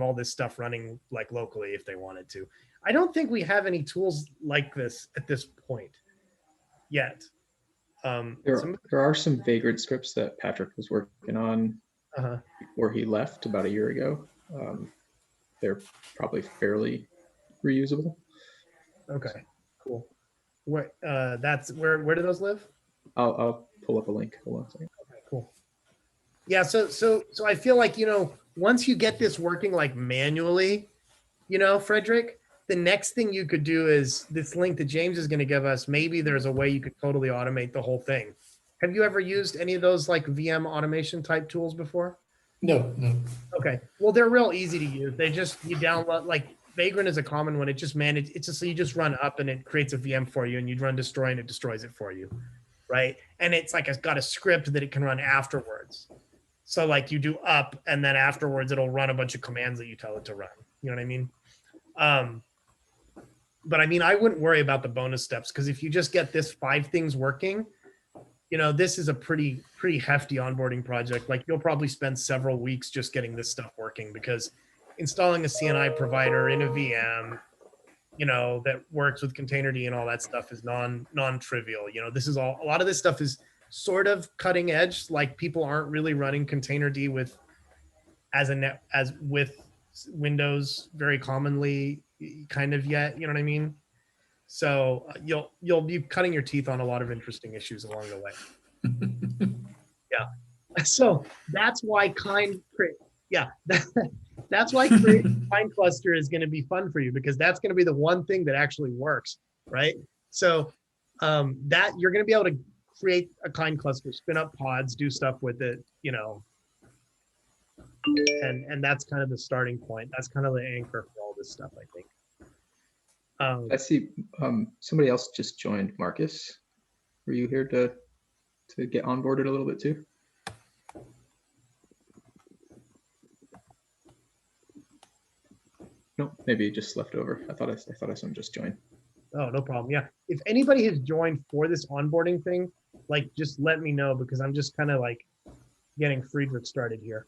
all this stuff running like locally if they wanted to. I don't think we have any tools like this at this point yet. There are some vagrant scripts that Patrick was working on before he left about a year ago. They're probably fairly reusable. Okay, cool. What that's where do those live? I'll pull up a link. Hold on a second. Okay, cool. Yeah, so I feel like, you know, once you get this working like manually, you know, Frederick, the next thing you could do is this link that James is going to give us. Maybe there's a way you could totally automate the whole thing. Have you ever used any of those like VM automation type tools before? No. Okay. Well, they're real easy to use. You download, like Vagrant is a common one. It just you just run up and it creates a VM for you, and you run destroy and it destroys it for you. Right. And it's like, it's got a script that it can run afterwards. So like you do up and then afterwards it'll run a bunch of commands that you tell it to run. You know what I mean? But I mean, I wouldn't worry about the bonus steps, because if you just get this 5 things working, you know, this is a pretty hefty onboarding project. Like you'll probably spend several weeks just getting this stuff working, because installing a CNI provider in a VM, you know, that works with Containerd and all that stuff is non-trivial. You know, this is all, a lot of this stuff is sort of cutting edge. Like people aren't really running Containerd with with Windows very commonly kind of yet, you know what I mean? So you'll be cutting your teeth on a lot of interesting issues along the way. Yeah. So that's why that's why creating Kind Cluster is going to be fun for you, because that's going to be the one thing that actually works, right? So that you're going to be able to create a Kind Cluster, spin up pods, do stuff with it, you know, and that's kind of the starting point. That's kind of the anchor for all this stuff, I think. I see somebody else just joined. Marcus, were you here to get onboarded a little bit too? No, maybe he just left over. I thought I saw him just join. Oh, no problem. Yeah, if anybody has joined for this onboarding thing, like just let me know, because I'm just kind of like getting Friedrich started here.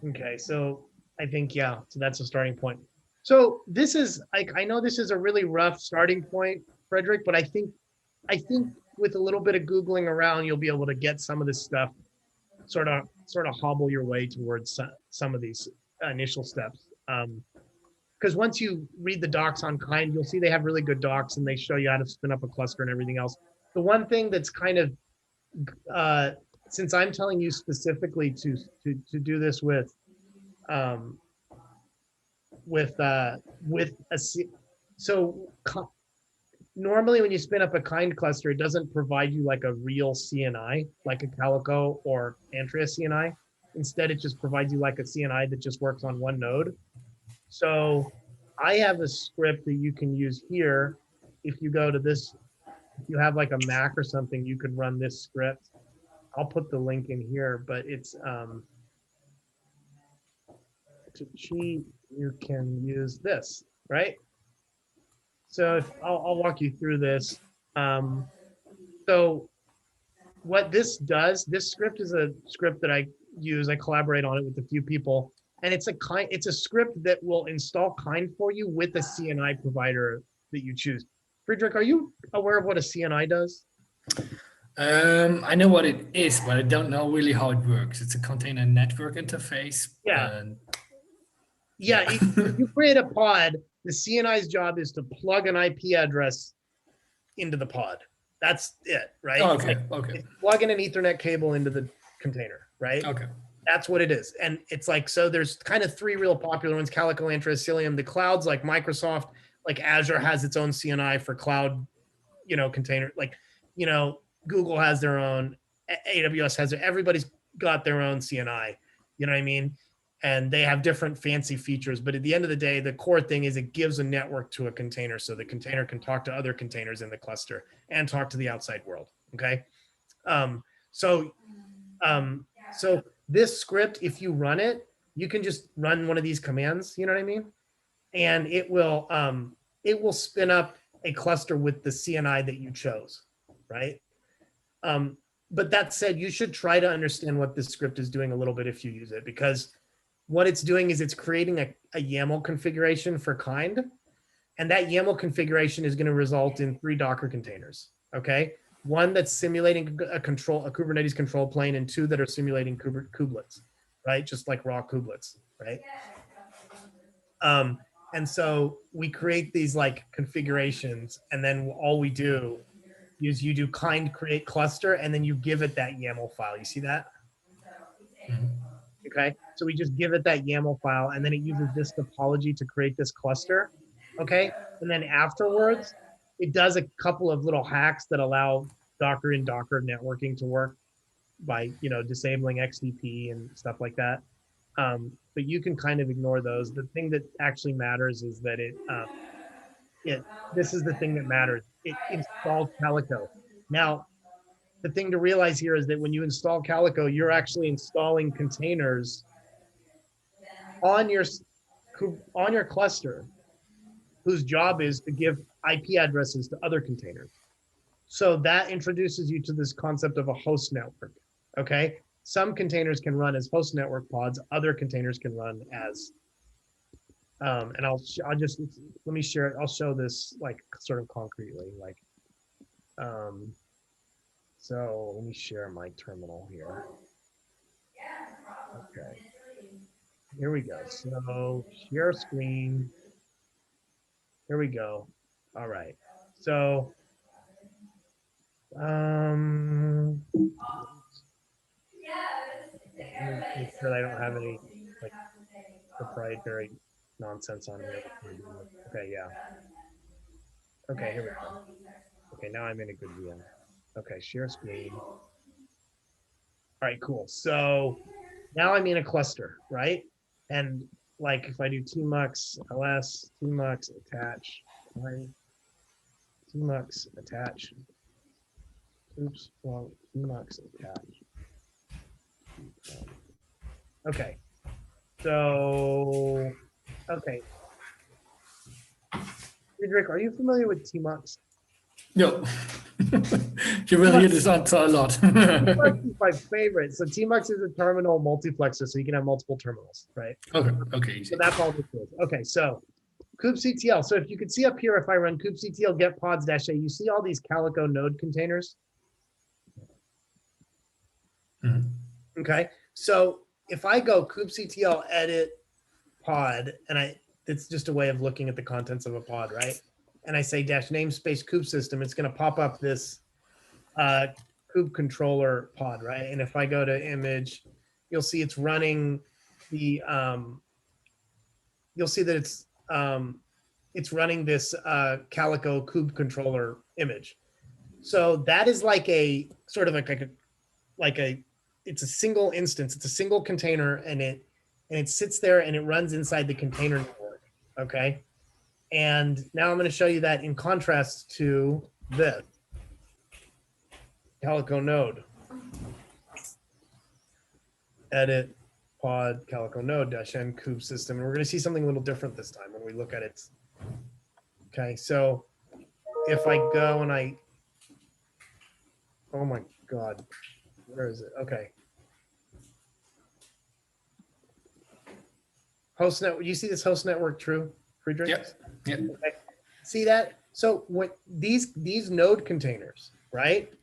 Okay, so I think, yeah, so that's a starting point. So this is like, I know this is a really rough starting point, Frederick, but I think with a little bit of Googling around, you'll be able to get some of this stuff, sort of hobble your way towards some of these initial steps. Because once you read the docs on Kind, you'll see they have really good docs and they show you how to spin up a cluster and everything else. The one thing that's kind of, since I'm telling you specifically to do this with normally when you spin up a Kind cluster, it doesn't provide you like a real CNI, like a Calico or Antria CNI. Instead, it just provides you like a CNI that just works on one node. So I have a script that you can use here. If you go to this, if you have like a Mac or something, you could run this script. I'll put the link in here, but it's to cheat, you can use this, right? So I'll walk you through this. So what this does, this script is a script that I use. I collaborate on it with a few people, and it's a script that will install Kind for you with a CNI provider that you choose. Friedrich, are you aware of what a CNI does? I know what it is, but I don't know really how it works. It's a container network interface. Yeah. Yeah, if you create a pod, the CNI's job is to plug an IP address into the pod. That's it, right? Oh, okay, okay. It's plugging an Ethernet cable into the container, right? Okay. That's what it is. And it's like, so there's kind of 3 real popular ones: Calico, Antria, Cilium. The clouds, like Microsoft, like Azure has its own CNI for cloud, you know, container. Like, you know, Google has their own, AWS has, everybody's got their own CNI. You know what I mean? and they have different fancy features, but at the end of the day, the core thing is it gives a network to a container so the container can talk to other containers in the cluster and talk to the outside world. Okay. So this script, if you run it, you can just run one of these commands, you know what I mean? And it will spin up a cluster with the CNI that you chose, right? But that said, you should try to understand what this script is doing a little bit if you use it, because what it's doing is it's creating a YAML configuration for kind, and that YAML configuration is going to result in 3 Docker containers, okay? One that's simulating a Kubernetes control plane, and 2 that are simulating kubelets, right? Just like raw kubelets, right? And so we create these like configurations, and then all we do is you do kind create cluster, and then you give it that YAML file. You see that? Okay, so we just give it that YAML file, and then it uses this topology to create this cluster. Okay, and then afterwards, it does a couple of little hacks that allow Docker and Docker networking to work by, you know, disabling XDP and stuff like that. But you can kind of ignore those. The thing that actually matters is that this is the thing that matters. It installs Calico. Now, the thing to realize here is that when you install Calico, you're actually installing containers on your cluster whose job is to give IP addresses to other containers. So that introduces you to this concept of a host network, okay? Some containers can run as host network pods, other containers can run as, and I'll just, let me share it. I'll show this like sort of concretely, like, so let me share my terminal here. Okay, here we go. So share screen. Here we go. All right. So, make sure I don't have any like proprietary nonsense on here. Okay, yeah. Okay, here we go. Okay, now I'm in a good VM. Okay, share screen. All right, cool. So now I'm in a cluster, right? And like if I do tmux ls, tmux attach, right? Tmux attach. Oops, well, tmux attach. Okay. So, okay. Friedrich, are you familiar with tmux? No. You will hear this answer a lot. Tmux is my favorite. So tmux is a terminal multiplexer, so you can have multiple terminals, right? Okay, okay. So that's all this is. Okay, so kubectl. So if you can see up here, if I run kubectl get pods -a, you see all these Calico node containers. Okay, so if I go kubectl edit pod, and it's just a way of looking at the contents of a pod, right? And I say -namespace kube system, it's going to pop up this kube controller pod, right? And if I go to image, you'll see it's running the you'll see that it's running this Calico kube controller image. So that is like a sort of like a it's a single instance, it's a single container, and it sits there and it runs inside the container network. Okay. And now I'm going to show you that in contrast to this Calico node. Edit pod Calico node -n kube system. And we're going to see something a little different this time when we look at it. Okay, so if I go and oh my God, where is it? Okay. Host network, you see this host network true, Friedrich? Yep. Yep. Okay. See that? So what these node containers, right?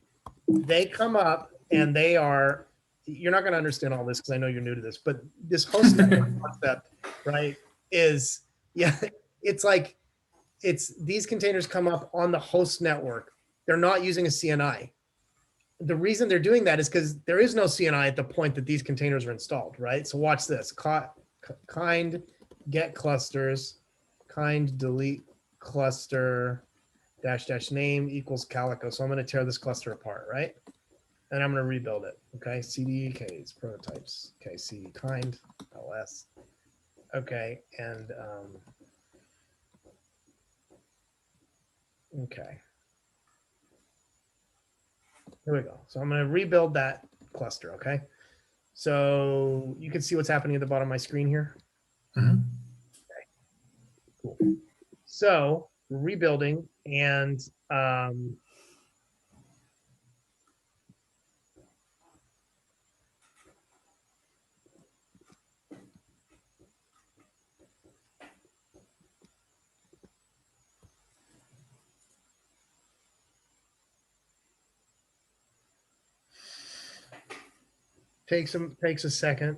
They come up and they are, you're not going to understand all this because I know you're new to this, but this host network concept, right, is, yeah, it's like, these containers come up on the host network. They're not using a CNI. The reason they're doing that is because there is no CNI at the point that these containers are installed, right? So watch this, kind get clusters, kind delete cluster -- name equals Calico. So I'm going to tear this cluster apart, right? and I'm going to rebuild it. Okay, CD case prototypes. Okay, CD kind ls. Okay, and okay. Here we go. So I'm going to rebuild that cluster. Okay, so you can see what's happening at the bottom of my screen here. Mhm. Cool. So we're rebuilding, and takes a second.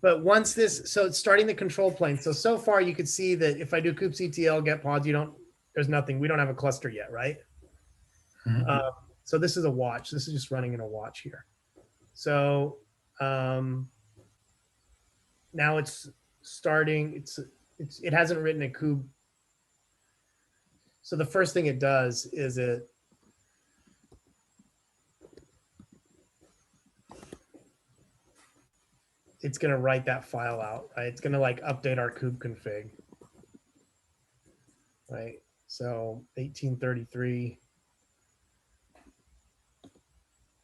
But once this, so it's starting the control plane. So far you could see that if I do kubectl get pods, there's nothing. We don't have a cluster yet, right? Mhm. So this is a watch. This is just running in a watch here. So now it's starting. It hasn't written a kube. So the first thing it does is it's going to write that file out, right? It's going to like update our kube config, right? So 1833.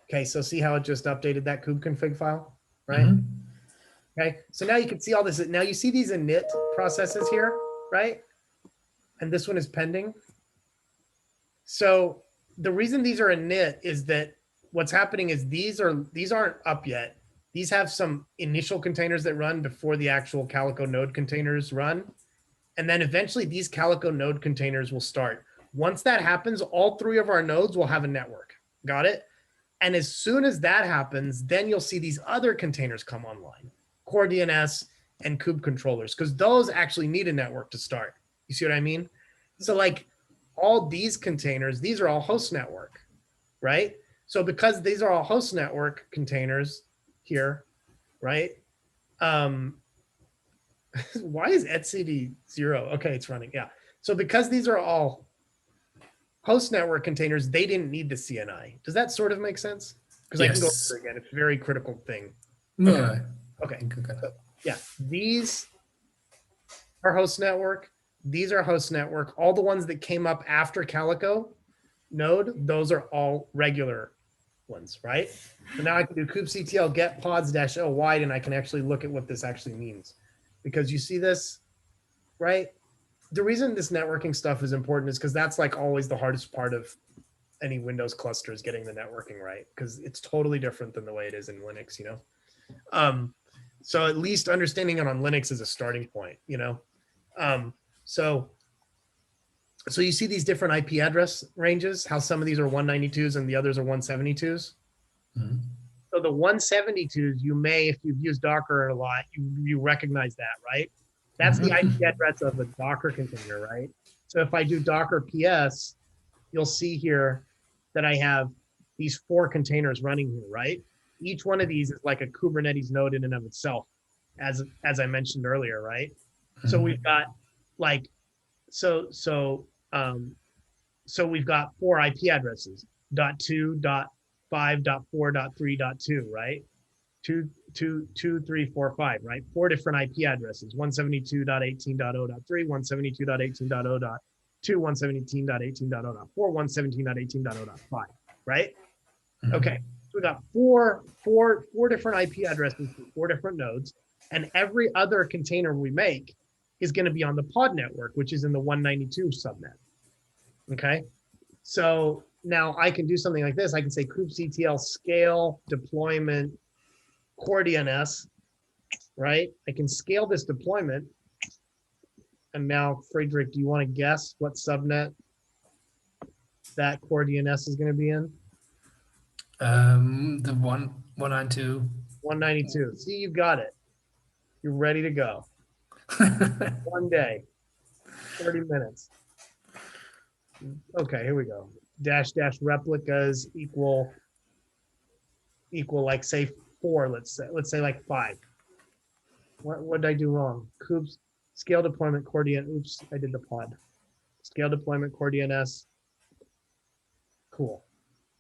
Okay, so see how it just updated that kube config file, right? Mhm. Okay, so now you can see all this. Now you see these init processes here, right? And this one is pending. So the reason these are init is that what's happening is these aren't up yet. These have some initial containers that run before the actual Calico node containers run. And then eventually these Calico node containers will start. Once that happens, all three of our nodes will have a network. Got it? And as soon as that happens, then you'll see these other containers come online, Core DNS and kube controllers, because those actually need a network to start. You see what I mean? So like all these containers, these are all host network, right? So because these are all host network containers here, right? Why is etcd 0? Okay, it's running, yeah. So because these are all host network containers, they didn't need the CNI. Does that sort of make sense? Because I can go Yes. over it again. It's a very critical thing. No. Okay. Okay. So, yeah, these are host network. These are host network. All the ones that came up after Calico node, those are all regular ones, right? So now I can do kubectl get pods -o wide, and I can actually look at what this actually means. Because you see this, right? The reason this networking stuff is important is because that's like always the hardest part of any Windows cluster is getting the networking right, because it's totally different than the way it is in Linux, you know? So at least understanding it on Linux is a starting point, you know? So you see these different IP address ranges, how some of these are 192s and the others are 172s. Mhm. So the 172s, you may, if you've used Docker a lot, you recognize that, right? That's the IP address of a Docker container, right? So if I do Docker PS, you'll see here that I have these 4 containers running here, right? Each one of these is like a Kubernetes node in and of itself, as I mentioned earlier, right? So we've got like, so we've got 4 IP addresses, .2, .5, .4, .3, .2, right? 2, 3, 4, 5, right? 4 different IP addresses, 172.18.0.3, 172.18.0.2, 117.18.0.4, 117.18.0.5, right? Okay, so we got four different IP addresses for 4 different nodes, and every other container we make is going to be on the pod network, which is in the 192 subnet. Okay, so now I can do something like this. I can say kubectl scale deployment core DNS, right? I can scale this deployment. And now, Friedrich, do you want to guess what subnet that core DNS is going to be in? The 192. 192. See, you've got it. You're ready to go. One day, 30 minutes. Okay, here we go. Dash replicas equal like say 4. Let's say like 5. What did I do wrong? Kubes scale deployment core DNS. Oops, I did the pod. Scale deployment core DNS. Cool.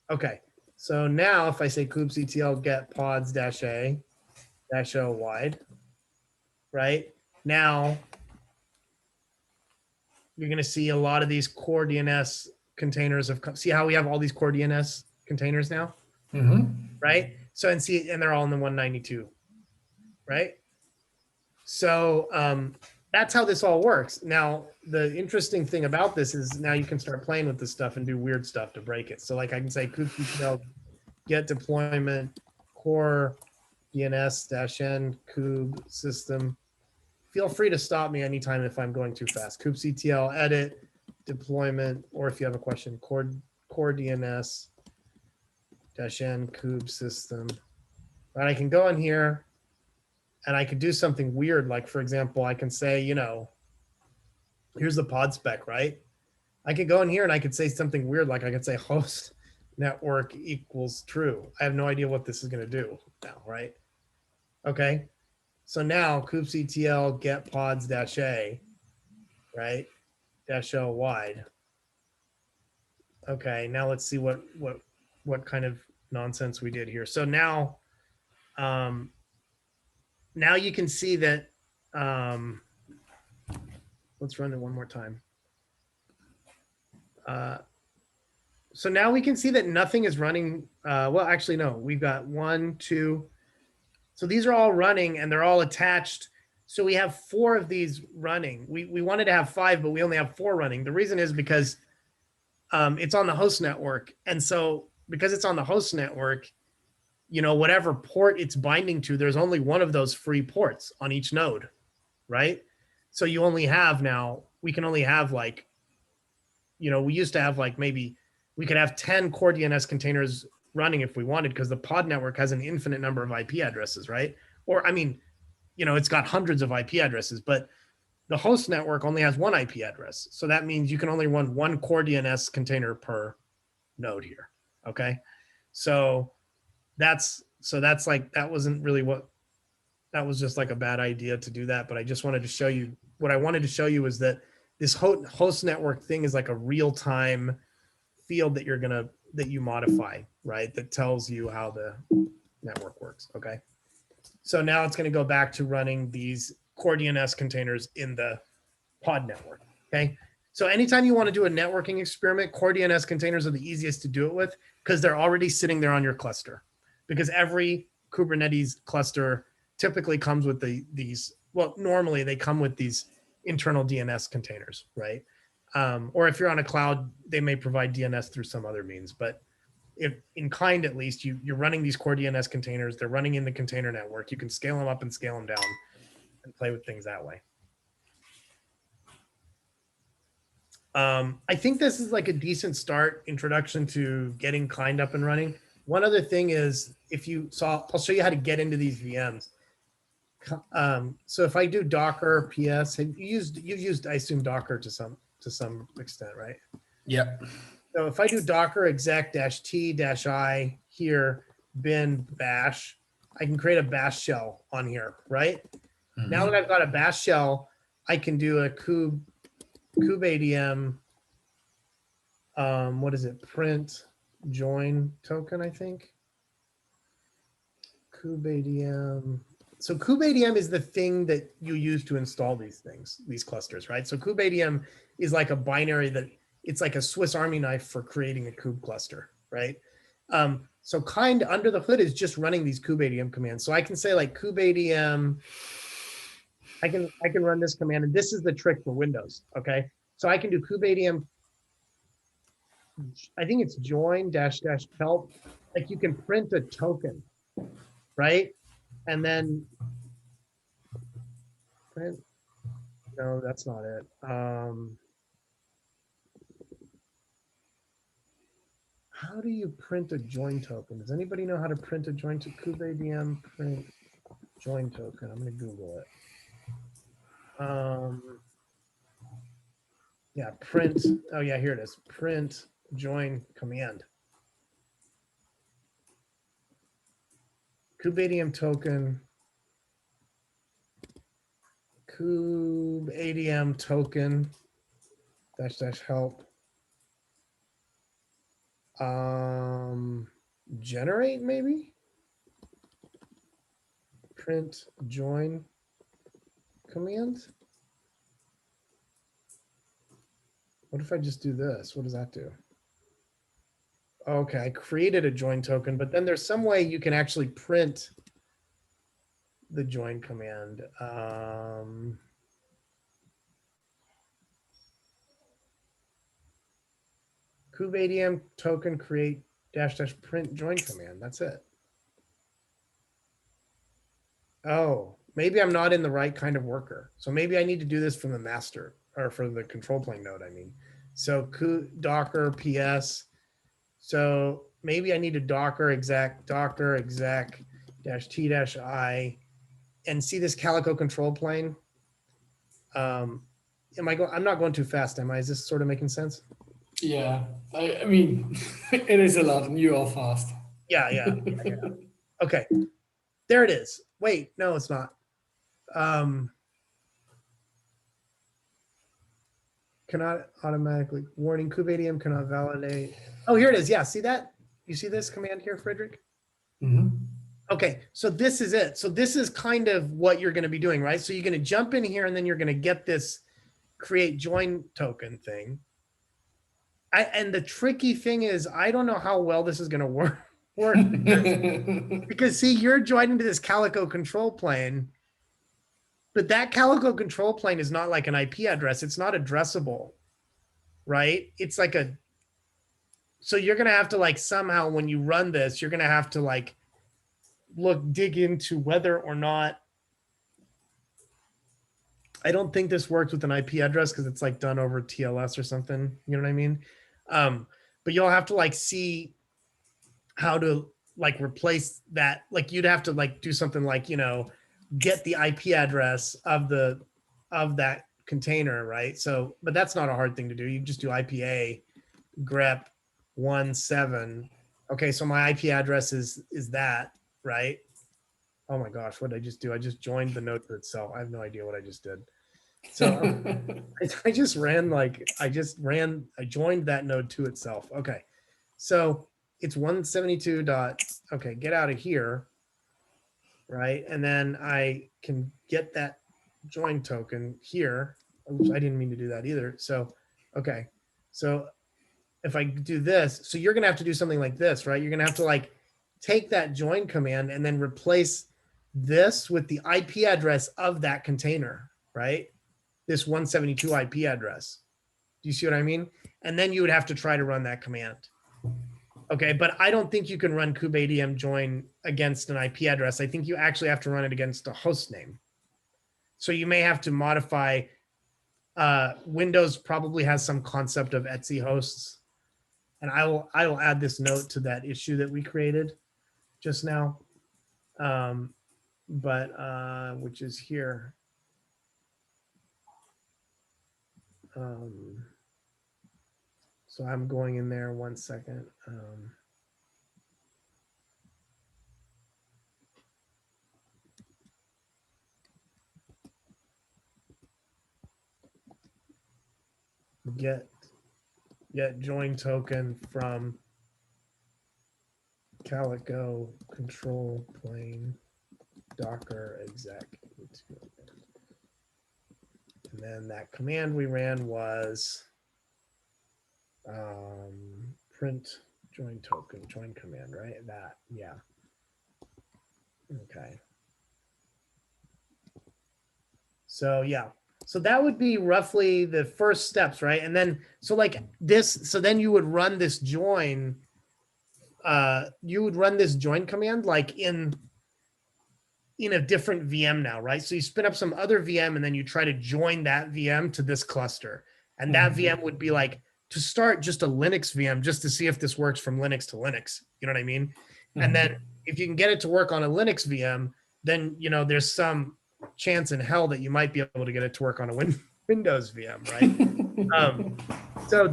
Okay, So now if I say kubectl get pods -a -o wide, right? Now you're going to see a lot of these core DNS containers have come. See how we have all these core DNS containers now, right? So and see, and they're all in the 192, right? So that's how this all works. Now, the interesting thing about this is now you can start playing with this stuff and do weird stuff to break it. So like I can say kubectl get deployment core DNS-n kube system. Feel free to stop me anytime if I'm going too fast. kubectl edit deployment, or if you have a question, core DNS-n kube system. And I can go in here and I could do something weird. Like for example, I can say, you know, here's the pod spec, right? I could go in here and I could say something weird. Like I could say host network equals true. I have no idea what this is going to do now, right? Okay. So now kubectl get pods -a, right? -o wide. Okay, now let's see what kind of nonsense we did here. So now, now you can see that. Let's run it one more time. So now we can see that nothing is running. Well, actually, no. We've got 1, 2. So these are all running and they're all attached. So we have 4 of these running. We wanted to have 5, but we only have 4 running. The reason is because it's on the host network. And so because it's on the host network, you know, whatever port it's binding to, there's only one of those free ports on each node, right? So you only have now, we can only have like, you know, we used to have like maybe we could have 10 core DNS containers running if we wanted, because the pod network has an infinite number of IP addresses, right? Or, I mean, you know, it's got hundreds of IP addresses, but the host network only has 1 IP address. So that means you can only run 1 core DNS container per node here, okay? So that's like, that wasn't really that was just like a bad idea to do that, but I just wanted to show you, what I wanted to show you is that this host network thing is like a real-time field that that you modify, right? That tells you how the network works, okay? So now it's gonna go back to running these core DNS containers in the pod network, okay? So anytime you wanna do a networking experiment, core DNS containers are the easiest to do it with because they're already sitting there on your cluster. Because every Kubernetes cluster typically comes with these, well, normally they come with these internal DNS containers, right? Or if you're on a cloud, they may provide DNS through some other means. But if in kind, at least, you're running these core DNS containers, they're running in the container network. You can scale them up and scale them down and play with things that way. I think this is like a decent start introduction to getting kind up and running. One other thing is, if you saw, I'll show you how to get into these VMs. So if I do Docker PS, you've used, I assume, Docker to some extent, right? Yeah. So if I do Docker exec -t-i here bin bash, I can create a bash shell on here, right? Now that I've got a bash shell, I can do a kubeadm, what is it? Print join token, I think. kubeadm. So kubeadm is the thing that you use to install these things, these clusters, right? So kubeadm is like a binary that it's like a Swiss Army knife for creating a kube cluster, right? So kind under the hood is just running these kubeadm commands. So I can say like kubeadm, I can run this command, and this is the trick for Windows, okay? So I can do kubeadm, I think it's join -- help. Like you can print a token, right? And then print, no, that's not it. How do you print a join token? Does anybody know how to print a join to kubeadm print join token? I'm gonna Google it. Yeah, print, oh yeah, here it is. Print join command. kubeadm token, kubeadm token -- help. generate maybe? Print join command. What if I just do this? What does that do? Okay, I created a join token, but then there's some way you can actually print the join command. Kubeadm token create -- print join command. That's it. Oh, maybe I'm not in the right kind of worker. So maybe I need to do this from the master or for the control plane node, I mean. So docker ps. So maybe I need to docker exec -t-i and see this Calico control plane. I'm not going too fast, am I? Is this sort of making sense? Yeah, I mean, it is a lot and you are fast. Yeah. Okay, there it is. Wait, no, it's not. Cannot automatically, warning, Kubeadm cannot validate. Oh, here it is. Yeah, see that? You see this command here, Frederick? Mm-hmm. Okay, so this is it. So this is kind of what you're going to be doing, right? So you're going to jump in here and then you're going to get this create join token thing. And the tricky thing is, I don't know how well this is going to work because see, you're joining to this Calico control plane, but that Calico control plane is not like an IP address. It's not addressable, right? It's like so you're going to have to like somehow when you run this, you're going to have to like dig into whether or not, I don't think this works with an IP address because it's like done over TLS or something. You know what I mean? But you'll have to like see how to like replace that. Like you'd have to like do something like, you know, get the IP address of that container, right? So, but that's not a hard thing to do. You just do IPA grep 17. Okay, so my IP address is that, right? Oh my gosh, what did I just do? I just joined the node to itself. I have no idea what I just did. So I joined that node to itself. Okay, so it's 172 dot, okay, get out of here, right? And then I can get that join token here. Oops, I didn't mean to do that either. So, okay, so if I do this, so you're gonna have to do something like this, right? You're gonna have to like take that join command and then replace this with the IP address of that container, right? This 172 IP address. Do you see what I mean? And then you would have to try to run that command. Okay, but I don't think you can run kubeadm join against an IP address. I think you actually have to run it against a host name. So you may have to modify, Windows probably has some concept of etc hosts. And I will add this note to that issue that we created just now. Which is here. So I'm going in there 1 second. Get join token from Calico control plane docker exec. And then that command we ran was print join token, join command, right? That, yeah. Okay. So yeah, so that would be roughly the first steps, right? And then, so like this, so then you would run this join, command like in a different VM now, right? So you spin up some other VM and then you try to join that VM to this cluster. And that VM would be like, to start, just a Linux VM, just to see if this works from Linux to Linux. You know what I mean? And then if you can get it to work on a Linux VM, then, you know, there's some chance in hell that you might be able to get it to work on a Windows VM, right? So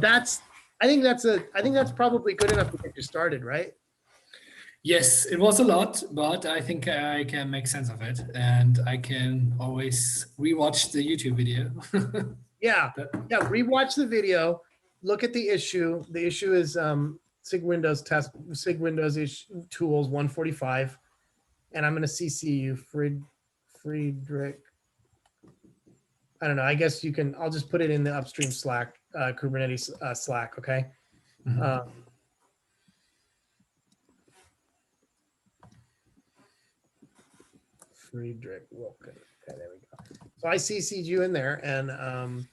I think that's probably good enough to get you started, right? Yes, it was a lot, but I think I can make sense of it, and I can always rewatch the YouTube video. Yeah. Rewatch the video, look at the issue. The issue is SIG Windows test, SIG Windows tools 145, and I'm going to CC you, Friedrich. I don't know. I guess you can. I'll just put it in the upstream Slack, Kubernetes Slack. Okay. Friedrich Wilken. Okay, there we go. So I CC'd you in there, and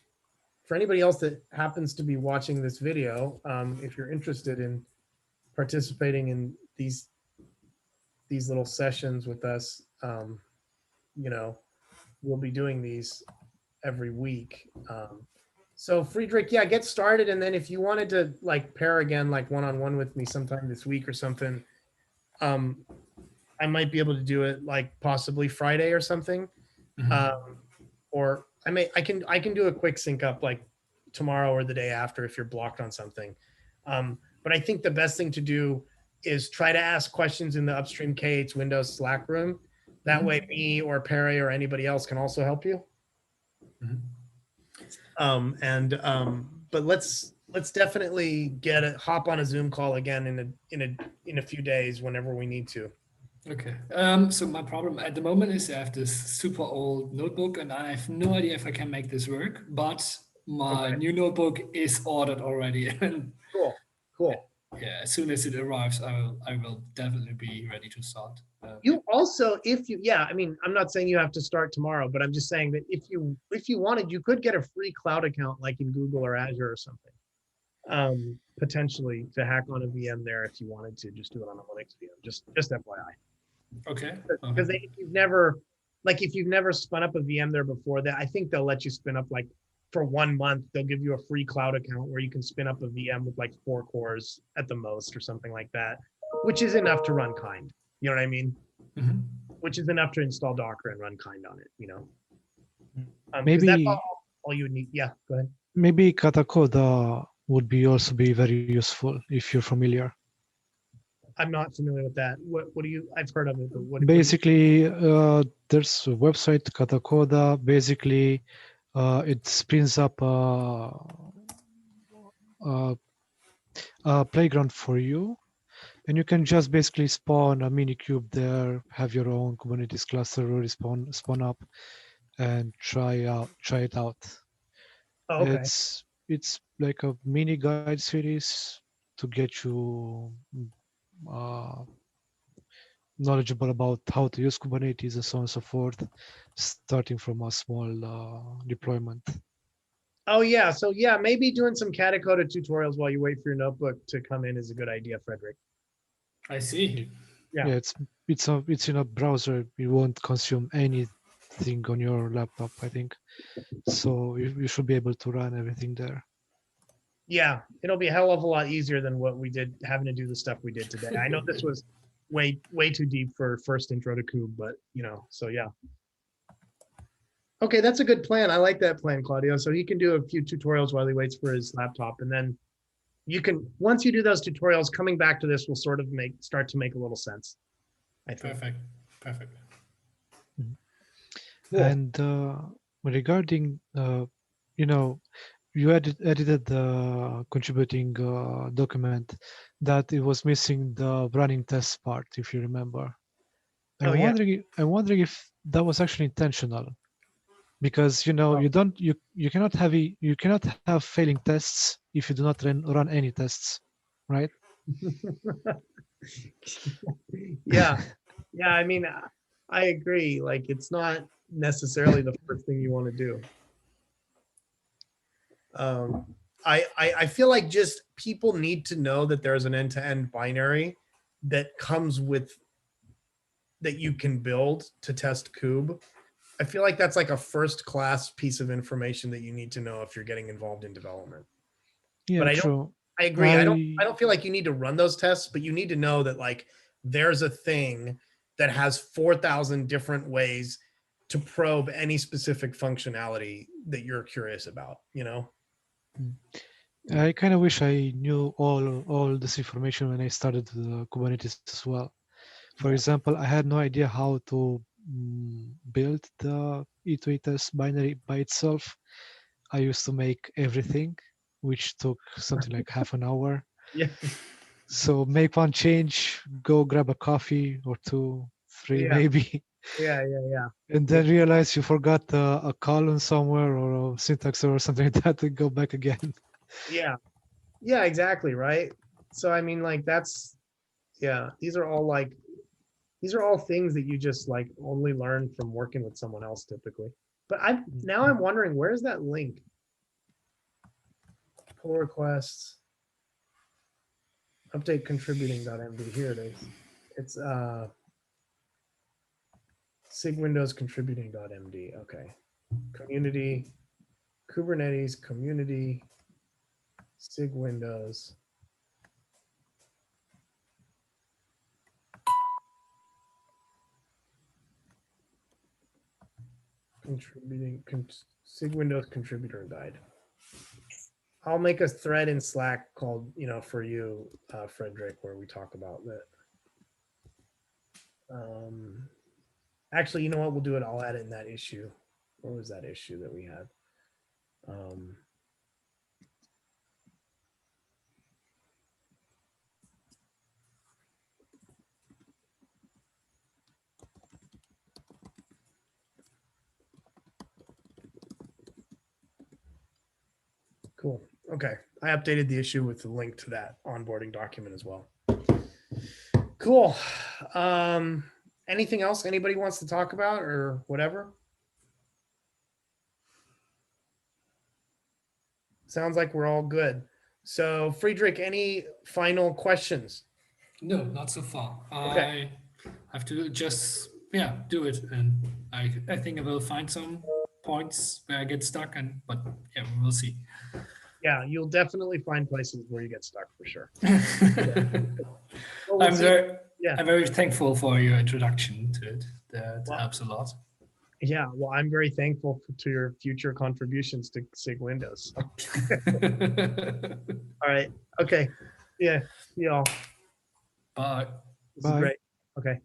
for anybody else that happens to be watching this video, if you're interested in participating in these little sessions with us, you know, we'll be doing these every week. So Friedrich, yeah, get started, and then if you wanted to like pair again, like one-on-one with me sometime this week or something, I might be able to do it like possibly Friday or something. Or I can do a quick sync up like tomorrow or the day after if you're blocked on something. But I think the best thing to do is try to ask questions in the upstream K8's Windows Slack room. That way me or Perry or anybody else can also help you. But let's definitely hop on a Zoom call again in a few days whenever we need to. Okay. So my problem at the moment is I have this super old notebook and I have no idea if I can make this work, but my new notebook is ordered already. And Cool. yeah, as soon as it arrives, I will definitely be ready to start. You also, I mean, I'm not saying you have to start tomorrow, but I'm just saying that if you wanted, you could get a free cloud account like in Google or Azure or something, potentially to hack on a VM there if you wanted to just do it on a Linux VM, just FYI. Okay. Because if you've never spun up a VM there before, that I think they'll let you spin up like for 1 month, they'll give you a free cloud account where you can spin up a VM with like 4 cores at the most or something like that, which is enough to run Kind. You know what I mean? Which is enough to install Docker and run Kind on it, you know? Maybe that's all you would need. Yeah, go ahead. Maybe Katakoda would also be very useful if you're familiar. I'm not familiar with that. What do you? I've heard of it, but what? Basically, there's a website Katakoda. Basically, it spins up a playground for you, and you can just basically spawn a mini cube there, have your own Kubernetes cluster already spawn up, and try it out. Oh, okay. It's like a mini guide series to get you knowledgeable about how to use Kubernetes and so on and so forth, starting from a small deployment. Oh yeah, so yeah, maybe doing some Katakoda tutorials while you wait for your notebook to come in is a good idea, Frederick. I see. Yeah, it's in a browser. It won't consume anything on your laptop, I think. So you should be able to run everything there. Yeah, it'll be a hell of a lot easier than what we did, having to do the stuff we did today. I know this was way too deep for first intro to Kube, but you know, so yeah. Okay, that's a good plan. I like that plan, Claudio. So he can do a few tutorials while he waits for his laptop, and then you can, once you do those tutorials, coming back to this will sort of start to make a little sense, I think. Perfect. Cool. And regarding, you know, you edited the contributing document that it was missing the running test part, if you remember. I'm wondering if that was actually intentional, because you know you cannot have failing tests if you do not run any tests, right? Yeah. I mean, I agree. Like, it's not necessarily the first thing you want to do. I feel like just people need to know that there's an end-to-end binary that comes with that you can build to test Kube. I feel like that's like a first-class piece of information that you need to know if you're getting involved in development. Yeah, but true. I agree. I don't feel like you need to run those tests, but you need to know that like there's a thing that has 4,000 different ways to probe any specific functionality that you're curious about, you know? I kind of wish I knew all this information when I started Kubernetes as well. For example, I had no idea how to build the E2E test binary by itself. I used to make everything, which took something like half an hour. Yeah. So make one change, go grab a coffee or two, three Yeah. maybe, Yeah, yeah. and then realize you forgot a column somewhere or a syntax or something like that, and go back again. Yeah. Yeah, exactly, right? So I mean, like that's, yeah, these are all things that you just like only learn from working with someone else typically. But I'm wondering, where's that link? Pull requests, update contributing.md. Here it is. It's SIG Windows contributing.md. Okay. Community, Kubernetes community, SIG Windows. SIG Windows contributor guide. I'll make a thread in Slack called, for you, Frederick, where we talk about that. Actually, you know what? We'll do it. I'll add it in that issue. What was that issue that we had? Cool. Okay. I updated the issue with the link to that onboarding document as well. Cool. Anything else anybody wants to talk about or whatever? Sounds like we're all good. So Friedrich, any final questions? No, not so far. Okay. I have to just do it, and I think I will find some points where I get stuck, but yeah, we'll see. Yeah, you'll definitely find places where you get stuck for sure. Well, I'm very thankful for your introduction to it. That helps a lot. Yeah, well, I'm very thankful to your future contributions to SIG Windows. All right. Okay. Yeah. Y'all. Bye. This is great. Okay.